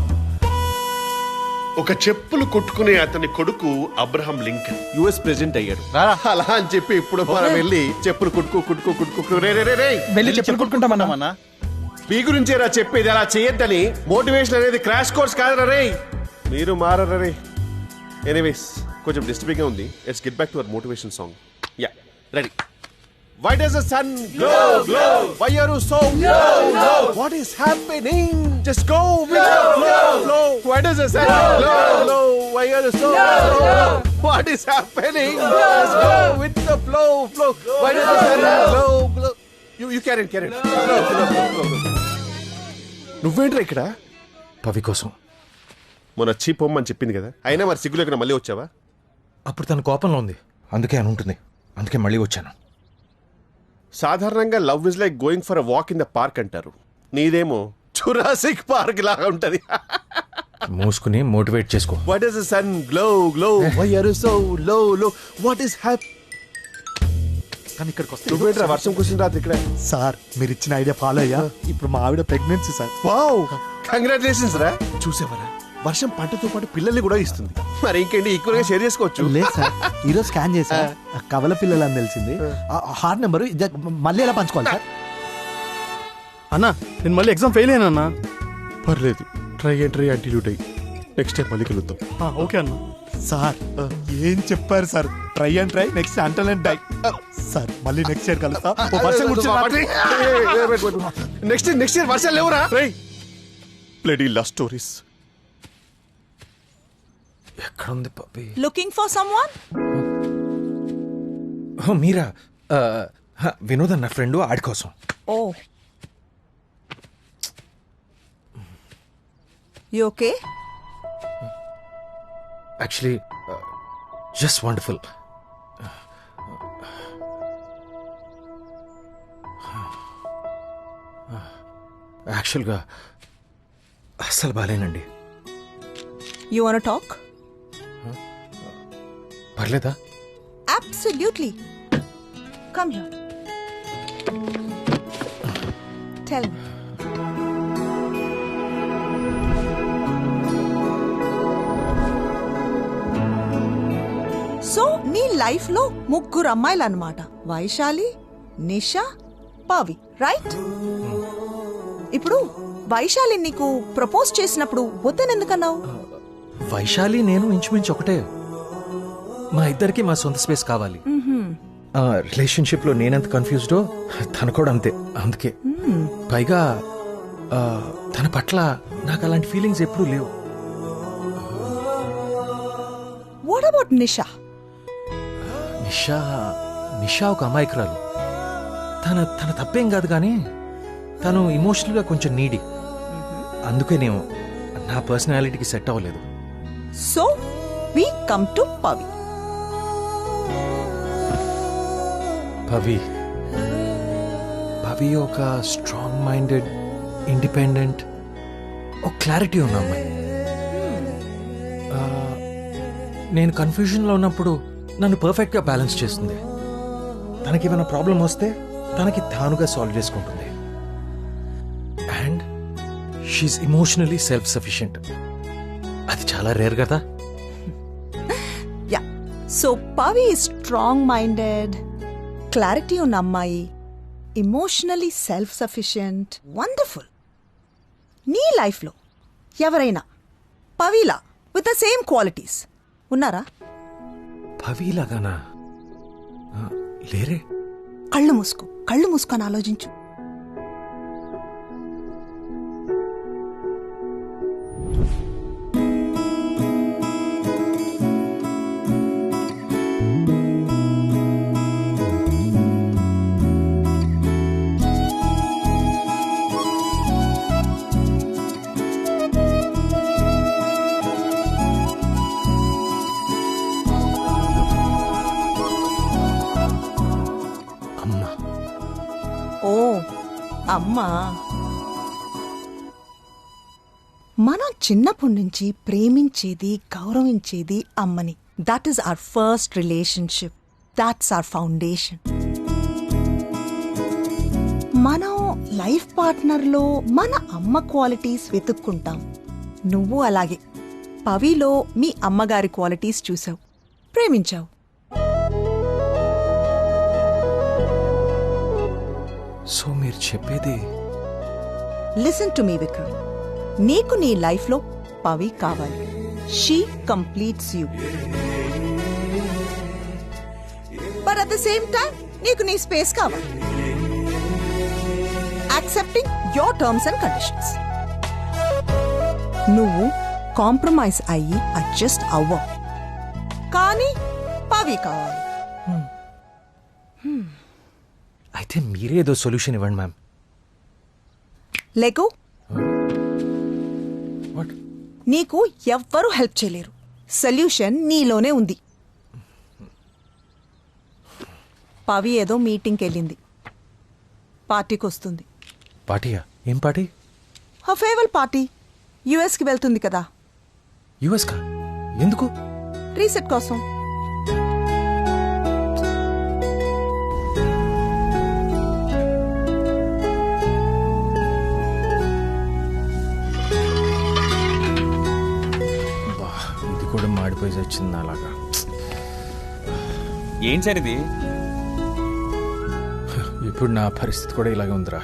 ఒక చెప్పులు కొట్టుకునే అతని కొడుకు అబ్రహం లింకన్ యుఎస్ ప్రెసిడెంట్ అయ్యాడు. అలా అని చెప్పి ఇప్పుడు మనం వెళ్ళి చెప్పులు కుట్టుకు వెళ్ళి చెప్పులు కుట్టుకుంటామన్నా. మీ గురించే రా చెప్పేది. అలా చేయొద్దని. మోటివేషన్ అనేది క్రాష్ కోర్స్ కాదురా రే. మీరు మారరా రే. ఎనీవేస్ కొంచెం డిస్టర్బింగ్ గా ఉంది. Let's get back to our motivation song. Yeah ready. Why does the sun glow? Why are you so low? What is happening? Just go with the flow. Why does the sun glow? Why are you so low? What is happening? Just go with the flow. Why does the sun glow? You carry it. Flow. నువ్వేంట్రా ఇక్కడ? పవి కోసం. మొన్న చీపొమ్మని చెప్పింది కదా, అయినా మరి సిగ్గు లేకుండా మళ్ళీ వచ్చావా? అప్పుడు తన కోపంలో ఉంది, అందుకే అని ఉంటుంది. అందుకే మళ్ళీ వచ్చాను. సాధారణంగా love is like going for a walk in the park అంటారు. నీదేమో జురాసిక్ పార్క్ లాగా ఉంటది. మూసుకుని మోటివేట్ చేసుకో. Why does the sun glow? Why are you so low? What is happening? కానీ ఇక్కడికి వస్తే నువ్వేంట్రా వర్షం కూర్చుని రాత్రి ఇక్కడ? సార్ మీరు ఇచ్చిన ఐడియా ఫాలో అయ్యా. ఇప్పుడు మా ఆవిడ ప్రెగ్నెన్సీ సార్. వావ్, కంగ్రాచులేషన్స్ రా. చూసేవారా, వర్షం పంటతో పాటు పిల్లల్ని కూడా ఇస్తుంది. మరి ఇంకేంటి, ఈక్వల్ గా షేర్ చేసుకోవచ్చు. లేదు సార్, ఈరోజు స్కాన్ చేసా, కవల పిల్లలు అని తెలిసింది. హార్ట్ నెంబర్ మళ్ళీ ఎలా పంచుకోవాలి సార్? అన్నా నేను మళ్ళీ ఎగ్జామ్ ఫెయిల్ అయినా అన్నా. పర్లేదు, ట్రై అంటిల్యూట్ అయ్యి నెక్స్ట్ టైం మళ్ళీ కలుద్దాం. ఓకే అన్నా. సార్ ఏం చెప్పారు sir? Try next until and die. Sir మళ్ళీ నెక్స్ట్ ఇయర్ కలుస్తా. నెక్స్ట్ ఇయర్ వర్షాలు లేవురా. Bloody love stories. ఎక్కడ ఉంది పప్పి? Looking for someone? మీరా? వినోద్ అన్న ఫ్రెండ్, ఆడి కోసం. Oh you okay? Actually just wonderful. యాక్చువల్గా అస్సలు బాలేనండి. You want to talk? పర్లేదా? Absolutely. Come here. Tell me. So నీ లైఫ్ లో ముగ్గురు అమ్మాయిలు అన్నమాట. వైశాలి, నిషా, పవి, రైట్? ఇప్పుడు వైశాలి నీకు ప్రపోజ్ చేసినప్పుడు వద్దనెందుకన్నావు? వైశాలి నేను ఇంచుమించు ఒకటే. మా ఇద్దరికి మా సొంత స్పేస్ కావాలి. రిలేషన్షిప్ లో నేనెంత కన్ఫ్యూజ్డో తను కూడా అంతే. అందుకే పైగా తన పట్ల నాకు అలాంటి ఫీలింగ్స్ ఎప్పుడూ లేవు. వాట్ అబౌట్ నిషా? నిషా ఒక అమాయకురాలు. తన తప్పేం కాదు, కానీ తను ఇమోషనల్ గా కొంచెం నీడి. అందుకే నేను నా పర్సనాలిటీకి సెట్ అవ్వలేదు. So we come to Pavi. Pavi ఒక స్ట్రాంగ్ మైండెడ్, ఇండిపెండెంట్, ఒక క్లారిటీ ఉన్న అమ్మాయి. నేను కన్ఫ్యూజన్లో ఉన్నప్పుడు నన్ను పర్ఫెక్ట్గా బ్యాలెన్స్ చేస్తుంది. తనకి ఏమైనా ప్రాబ్లం వస్తే తనకి తానుగా సాల్వ్ చేసుకుంటుంది. She's emotionally self sufficient. అది చాలా రేర్ కదా. Yeah, so Pavi strong minded, clarity ఉన్న అమ్మాయి, ఇమోషనలీ సెల్ఫ్ సఫిషియెంట్, వండర్ఫుల్. నీ లైఫ్లో ఎవరైనా పవిలా విత్ ద సేమ్ క్వాలిటీస్ ఉన్నారా? పవిలాగానా? లేరే. కళ్ళు మూసుకొని ఆలోచించు. అమ్మా, మనం చిన్నప్పటి నుంచి ప్రేమించేది, గౌరవించేది అమ్మని. That is our first relationship, that's our foundation. మనం లైఫ్ పార్ట్నర్లో మన అమ్మ క్వాలిటీస్ వెతుక్కుంటాం. నువ్వు అలాగే పవిలో మీ అమ్మగారి క్వాలిటీస్ చూసావు, ప్రేమించావు. సో మీరు చెప్పేది? లిసన్ టు మీ విక్రమ్, నీకు నీ లైఫ్లో పవి కావాలి. She completes you, but at the same time నీకు నీ స్పేస్ కావాలి. Accepting your terms and conditions. నువ్వు కాంప్రమైజ్ అయ్యి అడ్జస్ట్ అవ్వవు, కానీ పవి కావాలి. అయితే మీరే ఏదో సొల్యూషన్ ఇవ్వండి మ్యామ్. లేకు, నీకు ఎవ్వరూ హెల్ప్ చేయలేరు. సొల్యూషన్ నీలోనే ఉంది. పవి ఏదో మీటింగ్కి వెళ్ళింది, పార్టీకి వస్తుంది. పార్టీయా? ఏం పార్టీ? Farewell party. యుఎస్కి వెళ్తుంది కదా. యుఎస్ కా? ఎందుకు? రీసెట్ కోసం. ఇది కూడా మాడిపోయి వచ్చింది అలాగా. ఏం సార్ ఇది? ఇప్పుడు నా పరిస్థితి కూడా ఇలాగే ఉందిరా.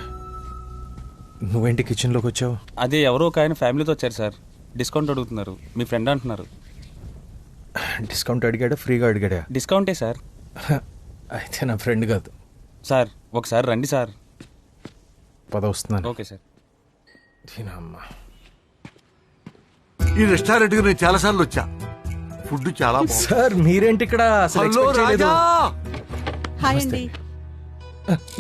నువ్వేంటి కిచెన్లోకి వచ్చావు? అదే ఎవరో ఒక ఆయన ఫ్యామిలీతో వచ్చారు సార్. డిస్కౌంట్ అడుగుతున్నారు. మీ ఫ్రెండ్ అంటున్నారు. డిస్కౌంట్ అడిగాడా, ఫ్రీగా అడిగాడా? డిస్కౌంటే సార్. అయితే నా ఫ్రెండ్ కాదు సార్. ఒకసారి రండి సార్. పద వస్తున్నాను. Okay sir. దీనమ్మా, ఈ రెస్టారెంట్కి నేను చాలా సార్లు వచ్చా. ఫుడ్ చాలా బాగుంది. సార్ మీరేంటి ఇక్కడ? అసలు హలో expect చేయలేదు. రాజా. హాయ్ అండి.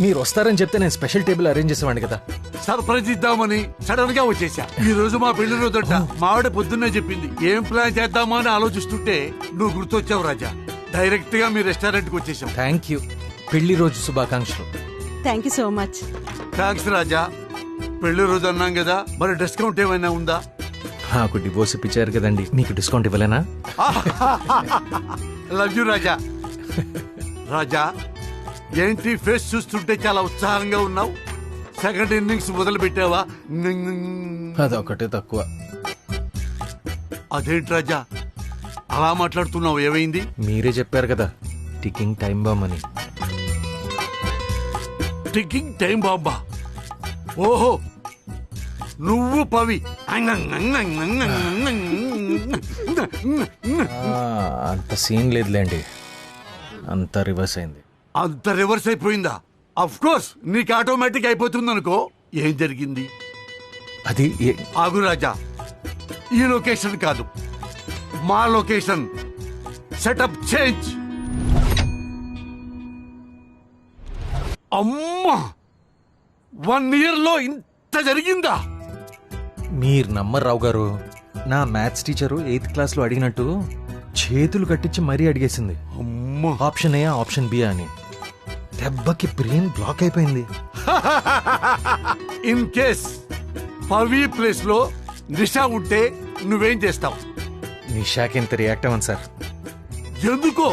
మీరు వస్తారని చెప్తే నేను స్పెషల్ టేబుల్ అరేంజ్ చేసేవాడిని కదా. సర్ప్రైజ్ ఇద్దామని సడన్ గా వచ్చేసా. ఈ రోజు మా పెళ్లి రోజంట. మా ఆవిడ పొద్దున్నే చెప్పింది. ఏం ప్లాన్ చేద్దామా అని ఆలోచిస్తుంటే నువ్వు గుర్తొచ్చావు రాజా. డైరెక్ట్ గా మీ రెస్టారెంట్ కి వచ్చేసాం. Thank you. పెళ్లి రోజు శుభాకాంక్షలు. Thank you so much. Thanks Raja. పెళ్లి రోజు అన్నాం కదా, మరి డిస్కౌంట్ ఏమైనా ఉందా? నాకు డివోర్స్ ఇప్పించారు కదండి, మీకు డిస్కౌంట్ ఇవ్వలేనా? లవ్ యూ రాజా. రాజా, ఏంటి ఫేస్ చూస్తుంటే చాలా ఉత్సాహంగా ఉన్నావు. సెకండ్ ఇన్నింగ్స్ మొదలు పెట్టావా? అదొకటే తక్కువ. అదేంటి రాజా అలా మాట్లాడుతున్నావు? ఏమైంది? మీరే చెప్పారు కదా, టికింగ్ టైం బాంబ్ అని. టికింగ్ టైం బాంబా? ఓహో, నువ్వు పవి. అంత సీన్ లేదులేండి, అంత రివర్స్ అయింది. అంత రివర్స్ అయిపోయిందా? అఫ్ కోర్స్ నీకు ఆటోమేటిక్ అయిపోతుంది అనుకో. ఏం జరిగింది? అది ఆగు రాజా, ఈ లొకేషన్ కాదు, మా లొకేషన్. Setup change. అమ్మా, 1 year లో ఇంత జరిగిందా? మీరు నమ్మరు రావు గారు. నా మ్యాథ్స్ టీచరు 8th క్లాస్లో అడిగినట్టు చేతులు కట్టించి మరీ అడిగేసింది. ఆప్షన్ ఏ, ఆప్షన్ బి అని. దెబ్బకి బ్రెయిన్ బ్లాక్ అయిపోయింది. ఇన్ కేస్ పవి ప్లేస్ లో నిషా ఉంటే నువ్వేం చేస్తావు? నిషాకి ఎంత రియాక్ట్ అవ్వను సార్. ఎందుకో?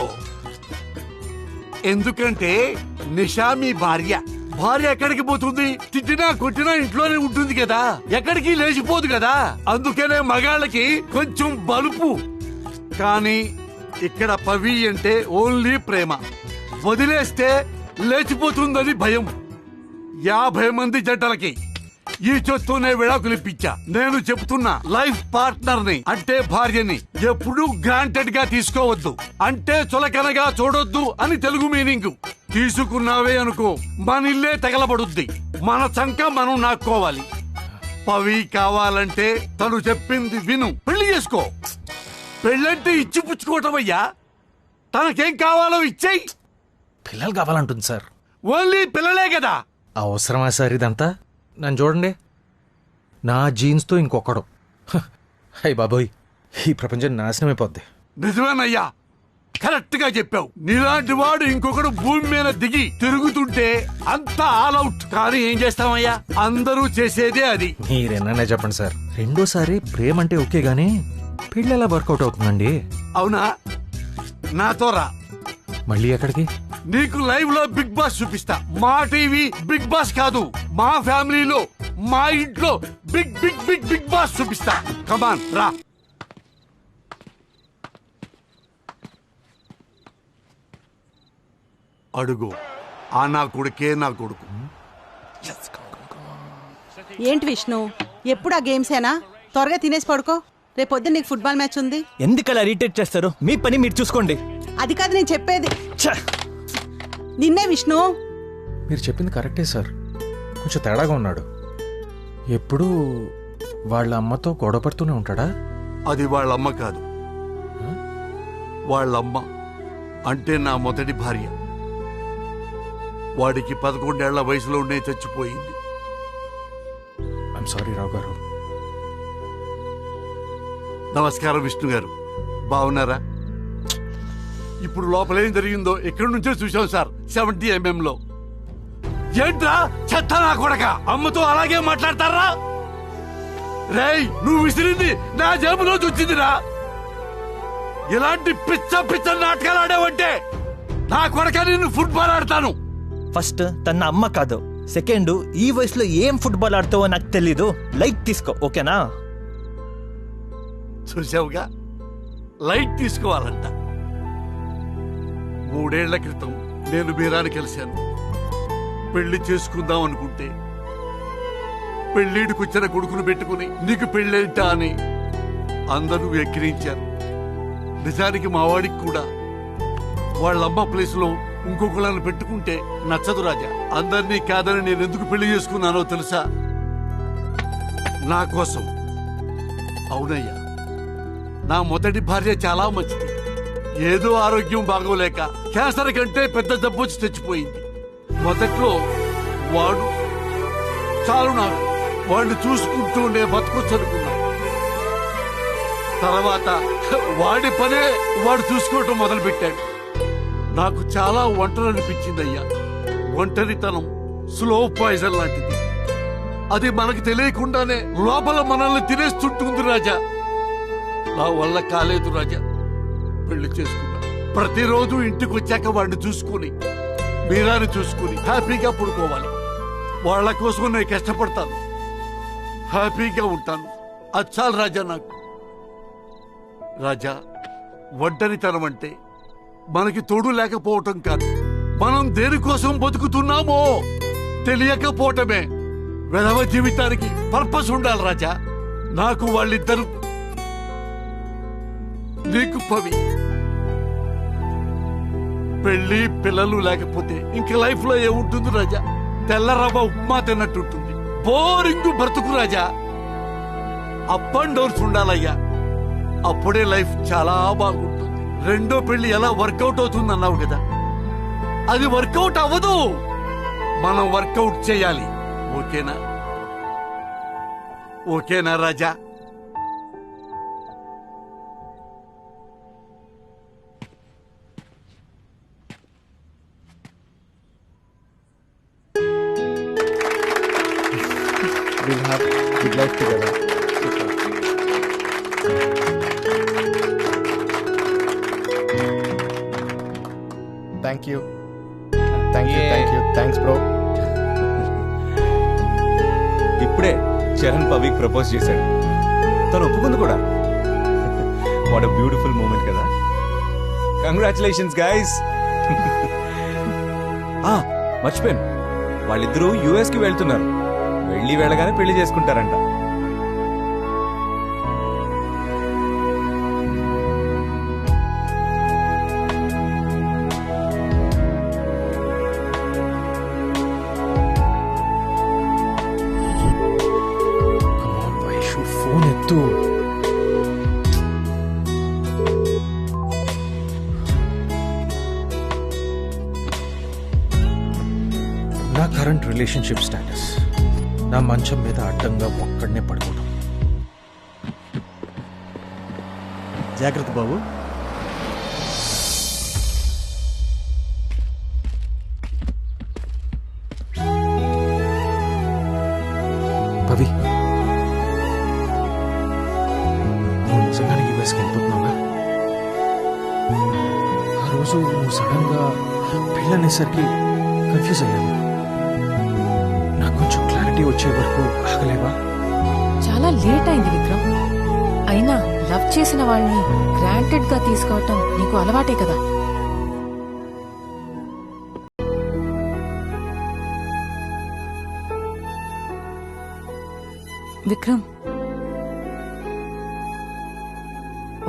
ఎందుకంటే నిషా మీ భార్య. భార్య ఎక్కడికి పోతుంది? తిట్టినా కొట్టినా ఇంట్లోనే ఉంటుంది కదా, ఎక్కడికి లేచిపోదు కదా. అందుకనే మగాళ్ళకి కొంచెం బలుపు. కానీ ఇక్కడ పవి అంటే ఓన్లీ ప్రేమ. వదిలేస్తే లేచిపోతుందని భయం. 50 మంది జంటలకి ఈ చొత్తూనే విడాకులు ఇప్పించా. నేను చెప్తున్నా, లైఫ్ పార్ట్నర్ ని అంటే భార్యని ఎప్పుడూ గ్రాంటెడ్ గా తీసుకోవద్దు. అంటే చులకనగా చూడొద్దు అని తెలుగు మీనింగ్. తీసుకున్నావే అనుకో, మన ఇల్లే తగలబడుద్ది. మన చంక మనం నాక్కోవాలి. పవి కావాలంటే తను చెప్పింది విను, పెళ్లి చేసుకో. పెళ్ళంటే ఇచ్చి పుచ్చుకోవటం అయ్యా. తనకేం కావాలో ఇచ్చేయి. పిల్లలు కావాలంటుంది సార్. ఓన్లీ పిల్లలే కదా. అవసరమా సార్ ఇదంతా? నన్ను చూడండి, నా జీన్స్తో ఇంకొకడు. అయ్య బాబోయ్, ఈ ప్రపంచం నాశనం అయిపోద్ది. నిజమేనయ్యా, కరెక్ట్ గా చెప్పావు. నీలాంటి వాడు ఇంకొకడు భూమి మీద దిగి తిరుగుతుంటే అంతా ఆల్ అవుట్. కానీ ఏం చేస్తామయ్యా, అందరూ చేసేదే అది. మీరేనా చెప్పండి సార్. రెండోసారి ప్రేమ అంటే ఓకే గానీ పెళ్ళి ఎలా వర్కౌట్ అవుతుందండి? అవునా? నాతో రా. మళ్ళీ ఎక్కడికి? నీకు లైవ్ లో బిగ్ బాస్ చూపిస్తా. మా టీవీ బిగ్ బాస్ కాదు, మా ఫ్యామిలీలో మా ఇంట్లో big big big big boss చూపిస్తా. కమాన్ రా. అడుగు. ఆ నా కొడుకే నా కొడుకు. ఏంటి విష్ణు, ఎప్పుడు ఆ గేమ్సేనా? త్వరగా తినేసి పడుకో, రేపు పొద్దున్న నీకు ఫుట్బాల్ మ్యాచ్ ఉంది. ఎందుకు అలా ఇరిటేట్ చేస్తారు? మీ పని మీరు చూసుకోండి. అది కాదు నేను చెప్పేది. నిన్నే విష్ణు. మీరు చెప్పింది కరెక్టే సార్, కొంచెం తేడాగా ఉన్నాడు. ఎప్పుడూ వాళ్ళ అమ్మతో గొడవ పడుతూనే ఉంటాడా? అది వాళ్ళమ్మ కాదు, వాళ్ళమ్మ అంటే నా మొదటి భార్య. వాడికి 11 ఏళ్ల వయసులోనే చచ్చిపోయింది. ఐఎమ్ సారీ రావు గారు. నమస్కారం విష్ణు గారు, బాగున్నారా? ఇప్పుడు లోపలేం జరిగిందో ఎక్కడి నుంచో చూసాం సార్. 70 mm లో. ఏంట్రా చెత్త నా కొడక, అమ్మతో అలాగే మాట్లాడతారా? రేయ్, నువ్వు విసిరింది నా జేబులో వచ్చిందిరా. ఇలాంటి పిచ్చ పిచ్చ నాటకాలు ఆడావంటే నా కొడక నిన్ను ఫుట్బాల్ ఆడతాను. ఫస్ట్ తన అమ్మ కాదు, సెకండ్ ఈ వయసులో ఏం ఫుట్బాల్ ఆడుతావో నాకు తెలీదు. లైట్ తీసుకో, ఓకేనా? చూసావుగా, లైట్ తీసుకోవాలంట. 3 ఏళ్ల క్రితం నేను మీరాని కలిశాను. పెళ్లి చేసుకుందాం అనుకుంటే పెళ్లిడికొచ్చిన కొడుకును పెట్టుకుని నీకు పెళ్ళేంటా అని అందరూ ఎక్కిరించారు. నిజానికి మా వాడికి కూడా వాళ్ళమ్మ ప్లేస్ లో ఇంకొకళ్ళని పెట్టుకుంటే నచ్చదు రాజా. అందరినీ కాదని నేను ఎందుకు పెళ్లి చేసుకున్నానో తెలుసా? నా కోసం. అవునయ్యా, నా మొదటి భార్య చాలా మంచిది. ఏదో ఆరోగ్యం బాగోలేక క్యాన్సర్ కంటే పెద్ద జబ్బు వచ్చి తెచ్చిపోయింది. మొదట్లో వాడు చాలు, నాకు వాడిని చూసుకుంటూ ఉండే బతకొచ్చు అనుకున్నాను. తర్వాత వాడి పనే వాడు చూసుకోవటం మొదలు పెట్టాడు. నాకు చాలా ఒంటరి అనిపించింది అయ్యా. ఒంటరితనం స్లో పాయిజన్ లాంటిది. అది మనకు తెలియకుండానే లోపల మనల్ని తినేస్తుంటుంది రాజా. నా వల్ల కాలేదు రాజా, పెళ్లి చేసుకున్నా. ప్రతిరోజు ఇంటికి వచ్చాక వాడిని చూసుకుని మీరాని చూసుకుని హ్యాపీగా పడుకోవాలి. వాళ్ళ కోసం నేను కష్టపడతాను, హ్యాపీగా ఉంటాను. అది చాలు రాజా నాకు. రాజా, ఒంటరితనం అంటే మనకి తోడు లేకపోవటం కాదు, మనం దేనికోసం బతుకుతున్నామో తెలియకపోవటమే. వెధవ జీవితానికి పర్పస్ ఉండాలి రాజా. నాకు వాళ్ళిద్దరు, నీకు పవి. పెళ్లి పిల్లలు లేకపోతే ఇంక లైఫ్ లో ఏముంటుంది రాజా? తెల్ల రవ్వ ఉప్మా తిన్నట్టుంటుంది. బోరింగ్ బ్రతుకు రాజా. అప్ అండ్ డౌన్స్ ఉండాలయ్యా, అప్పుడే లైఫ్ చాలా బాగుంటుంది. రెండో పెళ్లి ఎలా వర్కౌట్ అవుతుంది అన్నావు కదా, అది వర్కౌట్ అవ్వదు. మనం వర్కౌట్ చేయాలి. ఓకేనా? ఓకేనా రాజా? We'll have good life together. Thank you. Thank you. Thanks, bro. Charan పవికి ప్రపోజ్ చేశాడు. తను ఒప్పుకుంది కూడా. వాట్ అ బ్యూటిఫుల్ మూమెంట్ కదా. Congratulations guys. మర్చిపోయాను, వాళ్ళిద్దరూ యుఎస్ కి వెళ్తున్నారు. వెళ్ళగానే పెళ్లి చేసుకుంటారంట. ఫోన్ ఎత్తు. నా కరెంట్ రిలేషన్షిప్ స్టేటస్, నా మంచం మీద అడ్డంగా ఒక్కడనే పడుకోవడం. జాగ్రత్త బాబు. పవి, నువ్వు నిజంగానే యూఎస్కి వెళ్ళిపోతున్నావా? ఆ రోజు నువ్వు సడన్ గా పెళ్ళనేసరికి కన్ఫ్యూజ్ అయ్యాను. నాకు కొంచెం క్లారిటీ వచ్చే వరకు ఆగలేవా? చాలా లేట్ అయింది విక్రమ్. అయినా లవ్ చేసిన వాళ్ళని గ్రాంటెడ్ గా తీసుకోవటం నీకు అలవాటే కదా. విక్రమ్,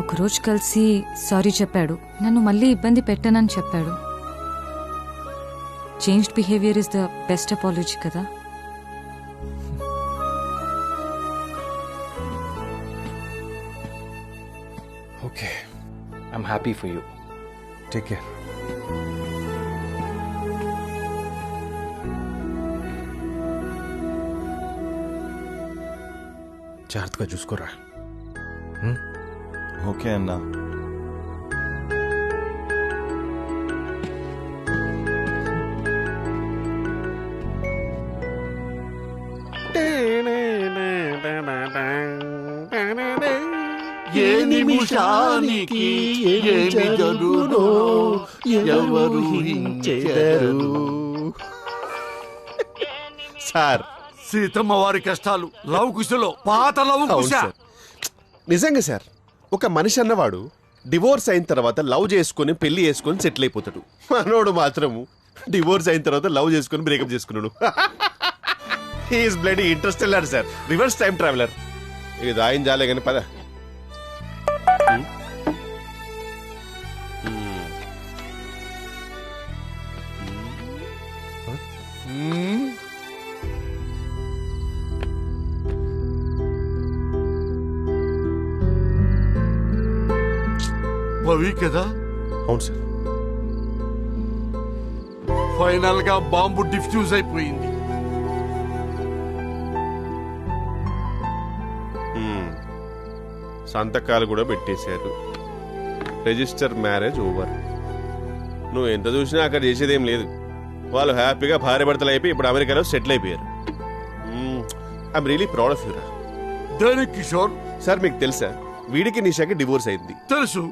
ఒకరోజు కలిసి సారీ చెప్పాడు. నన్ను మళ్ళీ ఇబ్బంది పెట్టానని చెప్పాడు. Changed behaviour is the best apology కదా. Okay, I'm happy for you. Take care. జాగ్రత్తగా చూసుకోరా. ఓకే అన్నా. ఏ నిమిషానికి ఏమి జరుగునో ఎవరు ఊహించెదరు. సార్, సీతమ్మ వారి కష్టాలు లవ్ కుశలో పాత లవ్ కుశ. నిజంగా సార్, ఒక మనిషి అన్నవాడు డివోర్స్ అయిన తర్వాత లవ్ చేసుకుని పెళ్లి చేసుకుని సెటిల్ అయిపోతాడు. మనోడు మాత్రం డివోర్స్ అయిన తర్వాత లవ్ చేసుకుని బ్రేకప్ చేసుకున్నాడు. He's bloody Interstellar sir, reverse time traveller. ఇది దాయం జాలే కానీ పద. పవి కదా? అవును సార్. ఫైనల్ గా బాంబు డిఫ్యూజ్ అయిపోయింది. సంతకాలు కూడా పెట్టేశారు. Register marriage over. నువ్వు ఎంత చూసినా అక్కడ చేసేదేం లేదు. వాళ్ళు హ్యాపీగా భార్య భర్తలు అయిపోయి ఇప్పుడు అమెరికాలో సెటిల్ అయిపోయారు. I'm really proud of you రా. దేనికి కిషోర్? సార్, మీకు తెలుసా వీడికి నిషాకి డివోర్స్ అయింది? తెలుసు.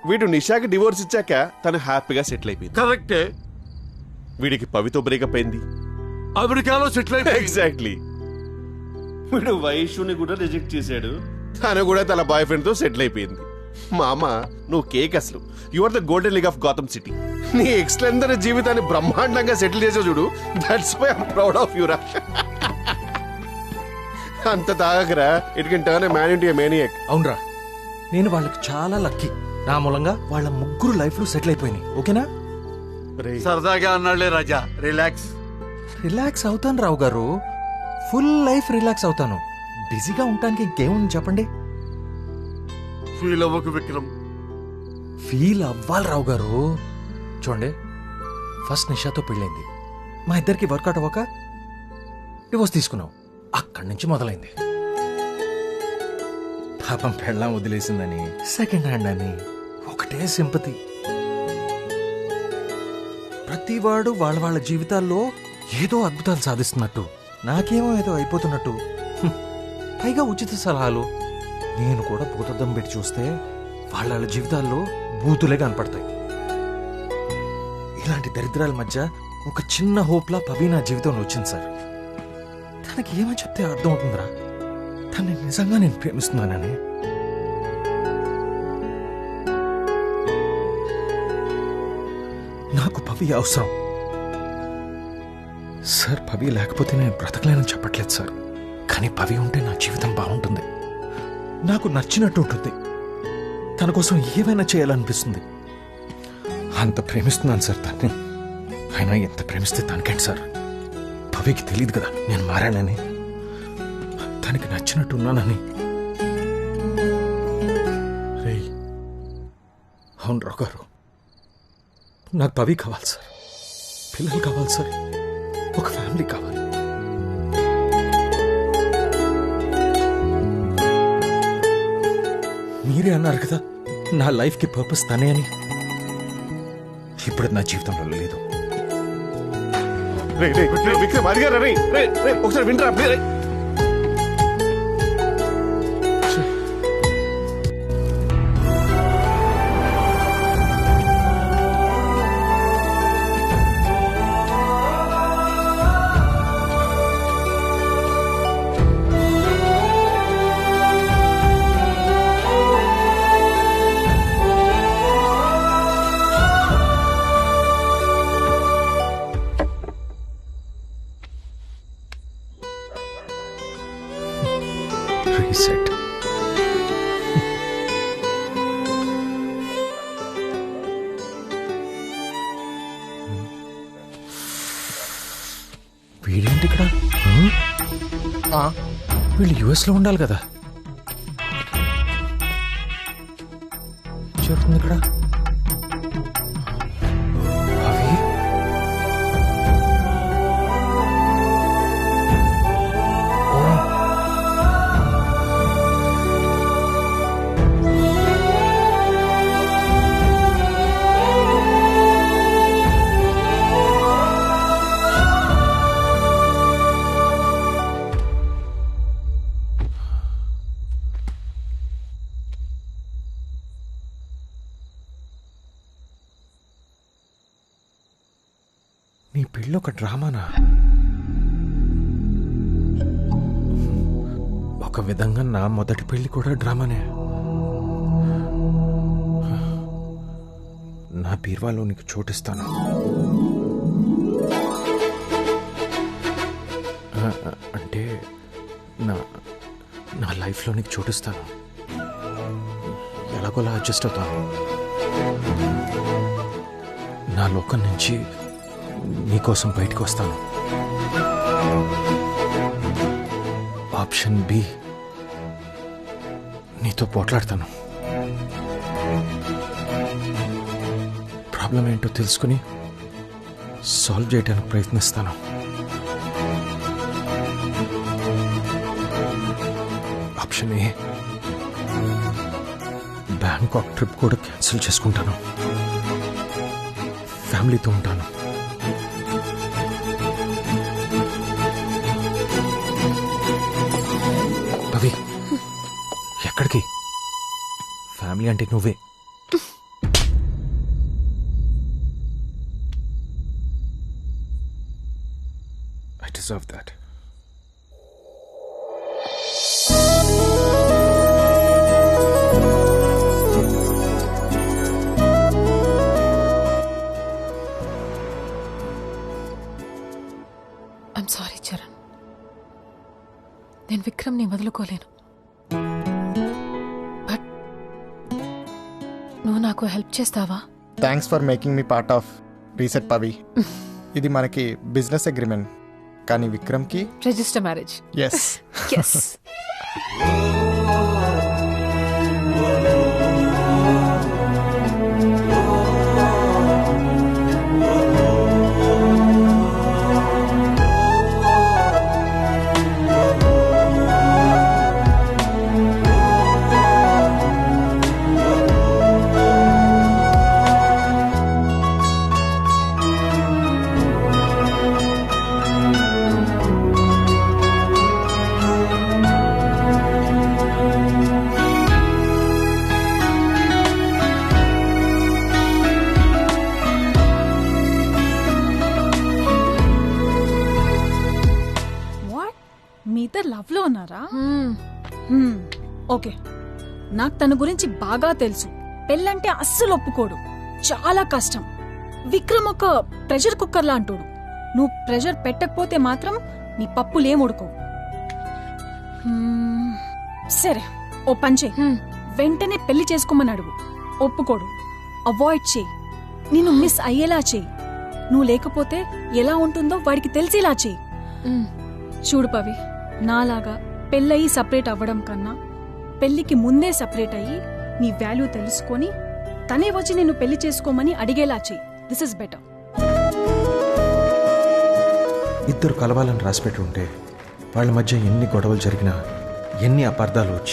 వీడు నిషాకి డివోర్స్ ఇచ్చాక తను హ్యాపీగా సెటిల్ అయిపోయింది. కరెక్టే. వీడికి పవితో బ్రేకప్ అయింది, అమెరికాలో సెటిల్ అయిపోయింది. ఎగ్జాక్ట్లీ. వీడు వైషుని కూడా రిజెక్ట్ చేశాడు, తను కూడా తన బాయ్ ఫ్రెండ్ తో సెటిల్ అయిపోయింది. మామ, నువ్వు కేక్ అసలు. You are the golden league of Gotham city. నీ ఎక్స్టెండర్ జీవితాన్ని బ్రహ్మాండంగా సెటిల్ చేసావు చూడు. That's why I'm proud of you రా. అంత తాగకరా, it can turn a man into a maniac. అవునరా, నేను వాళ్ళకి చాలా లక్కీ. నా మూలంగా వాళ్ళ ముగ్గురు లైఫ్ లో సెటిల్ అయిపోయినాయి. ఓకేనా? సరదాగా అన్నాళ్లే రాజా. రిలాక్స్. రిలాక్స్ అవుతాను రావు గారు, ఫుల్ లైఫ్ రిలాక్స్ అవుతాను. బిజీగా ఉండటానికి ఇంకేముంది చెప్పండి. ఫీల్ అవ్వకు విక్రమ్. ఫీల్ అవ్వాలి రావు గారు. చూడండి, ఫస్ట్ నిషాతో పెళ్ళైంది. మా ఇద్దరికి వర్కౌట్ అవ్వక డివోర్స్ తీసుకున్నాం. అక్కడి నుంచి మొదలైంది. పాపం పెళ్ళాం వదిలేసిందని, సెకండ్ హ్యాండ్ అని ఒకటే సింపతి. ప్రతివాడు వాళ్ళ వాళ్ళ జీవితాల్లో ఏదో అద్భుతాలు సాధిస్తున్నట్టు, నాకేమో ఏదో అయిపోతున్నట్టు. పైగా ఉచిత సలహాలు. నేను కూడా భూతద్దం పెట్టి చూస్తే వాళ్ళ వాళ్ళ జీవితాల్లో బూతులే కనపడతాయి. ఇలాంటి దరిద్రాల మధ్య ఒక చిన్న హోప్లా పవి నా జీవితంలో వచ్చింది సార్. తన తనకి ఏమని చెప్తే అర్థం అవుతుందిరా తనని నిజంగా నేను ప్రేమిస్తున్నానని. నాకు పవి అవసరం సార్. పవి లేకపోతే నేను బ్రతకలేనని చెప్పట్లేదు సార్, కానీ పవి ఉంటే నా జీవితం బాగుంటుంది, నాకు నచ్చినట్టు ఉంటుంది, తన కోసం ఏమైనా చేయాలనిపిస్తుంది. అంత ప్రేమిస్తున్నాను సార్ తన్ని. అయినా ఎంత ప్రేమిస్తే తనకేంటి సార్? పవికి తెలియదు కదా నేను మారానని, తనకి నచ్చినట్టు ఉన్నానని. రేయ్, అవును రావు గారు, నాకు పవి కావాలి సార్, పిల్లలు కావాలి సార్, ఒక ఫ్యామిలీ కావాలి. మీరే అన్నారు కదా నా లైఫ్కి పర్పస్ తనే అని. ఇప్పుడు నా జీవితంలో లేదు. విక్రమ్ అడిగారా? ఒకసారి వింటరా ప్లీజ్. Reset. వీడేంటి ఇక్కడ? వీళ్ళు యుఎస్ లో ఉండాలి కదా, జరుగుతుంది ఇక్కడ. నీ పెళ్ళి ఒక డ్రామానా? ఒక విధంగా నా మొదటి పెళ్లి కూడా డ్రామానే. నా బీర్వాలో నీకు చోటిస్తాను. అంటే నా లైఫ్లో నీకు చోటిస్తాను. ఎలాగోలా అడ్జస్ట్ అవుతాను. నా లోకం నుంచి నీకోసం బయటకు వస్తాను. ఆప్షన్ బి, నీతో పోట్లాడతాను. ప్రాబ్లం ఏంటో తెలుసుకుని సాల్వ్ చేయడానికి ప్రయత్నిస్తాను. ఆప్షన్ ఏ, బ్యాంకాక్ ట్రిప్ కూడా క్యాన్సిల్ చేసుకుంటాను. ఫ్యామిలీతో ఉంటాను. పవి, ఎక్కడికి? ఫ్యామిలీ అంటే నువ్వే. I deserve that. I'm sorry Charan, నేను విక్రమ్ని వదులుకోలేను. బట్ నువ్వు నాకు హెల్ప్ చేస్తావా? Thanks for making me part of reset Pavi. ఇది మనకి బిజినెస్ అగ్రిమెంట్, కానీ విక్రమ్కి register marriage. Yes yes. Okay, నాకు తన గురించి బాగా తెలుసు. పెళ్ళంటే అస్సలు ఒప్పుకోడు, చాలా కష్టం. విక్రమ్ ఒక ప్రెషర్ కుక్కర్ లాంటోడు. నువ్వు ప్రెషర్ పెట్టకపోతే మాత్రం నీ పప్పులేం ఉడకవు. సరే, ఓ పంచే, వెంటనే పెళ్లి చేసుకోమని అడుగు. ఒప్పుకోడు, అవాయిడ్ చేయి. నిన్ను మిస్ అయ్యేలా చేయి. నువ్వు లేకపోతే ఎలా ఉంటుందో వాడికి తెలిసేలా చేయి. చూడు పవి, నాలాగా పెళ్ళయి సపరేట్ అవ్వడం కన్నా పెళ్లికి ముందే సపరేట్ అయ్యి నీ వాల్యూ తెలుసుకొని తనే వచ్చి నిన్ను పెళ్లి చేసుకోమని అడిగేలా చేయి. This is better. ఇద్దరు కలవాలని రాసిపెట్టి ఉంటే వాళ్ళ మధ్య ఎన్ని గొడవలు జరిగినా, ఎన్ని అపార్థాలు వచ్చి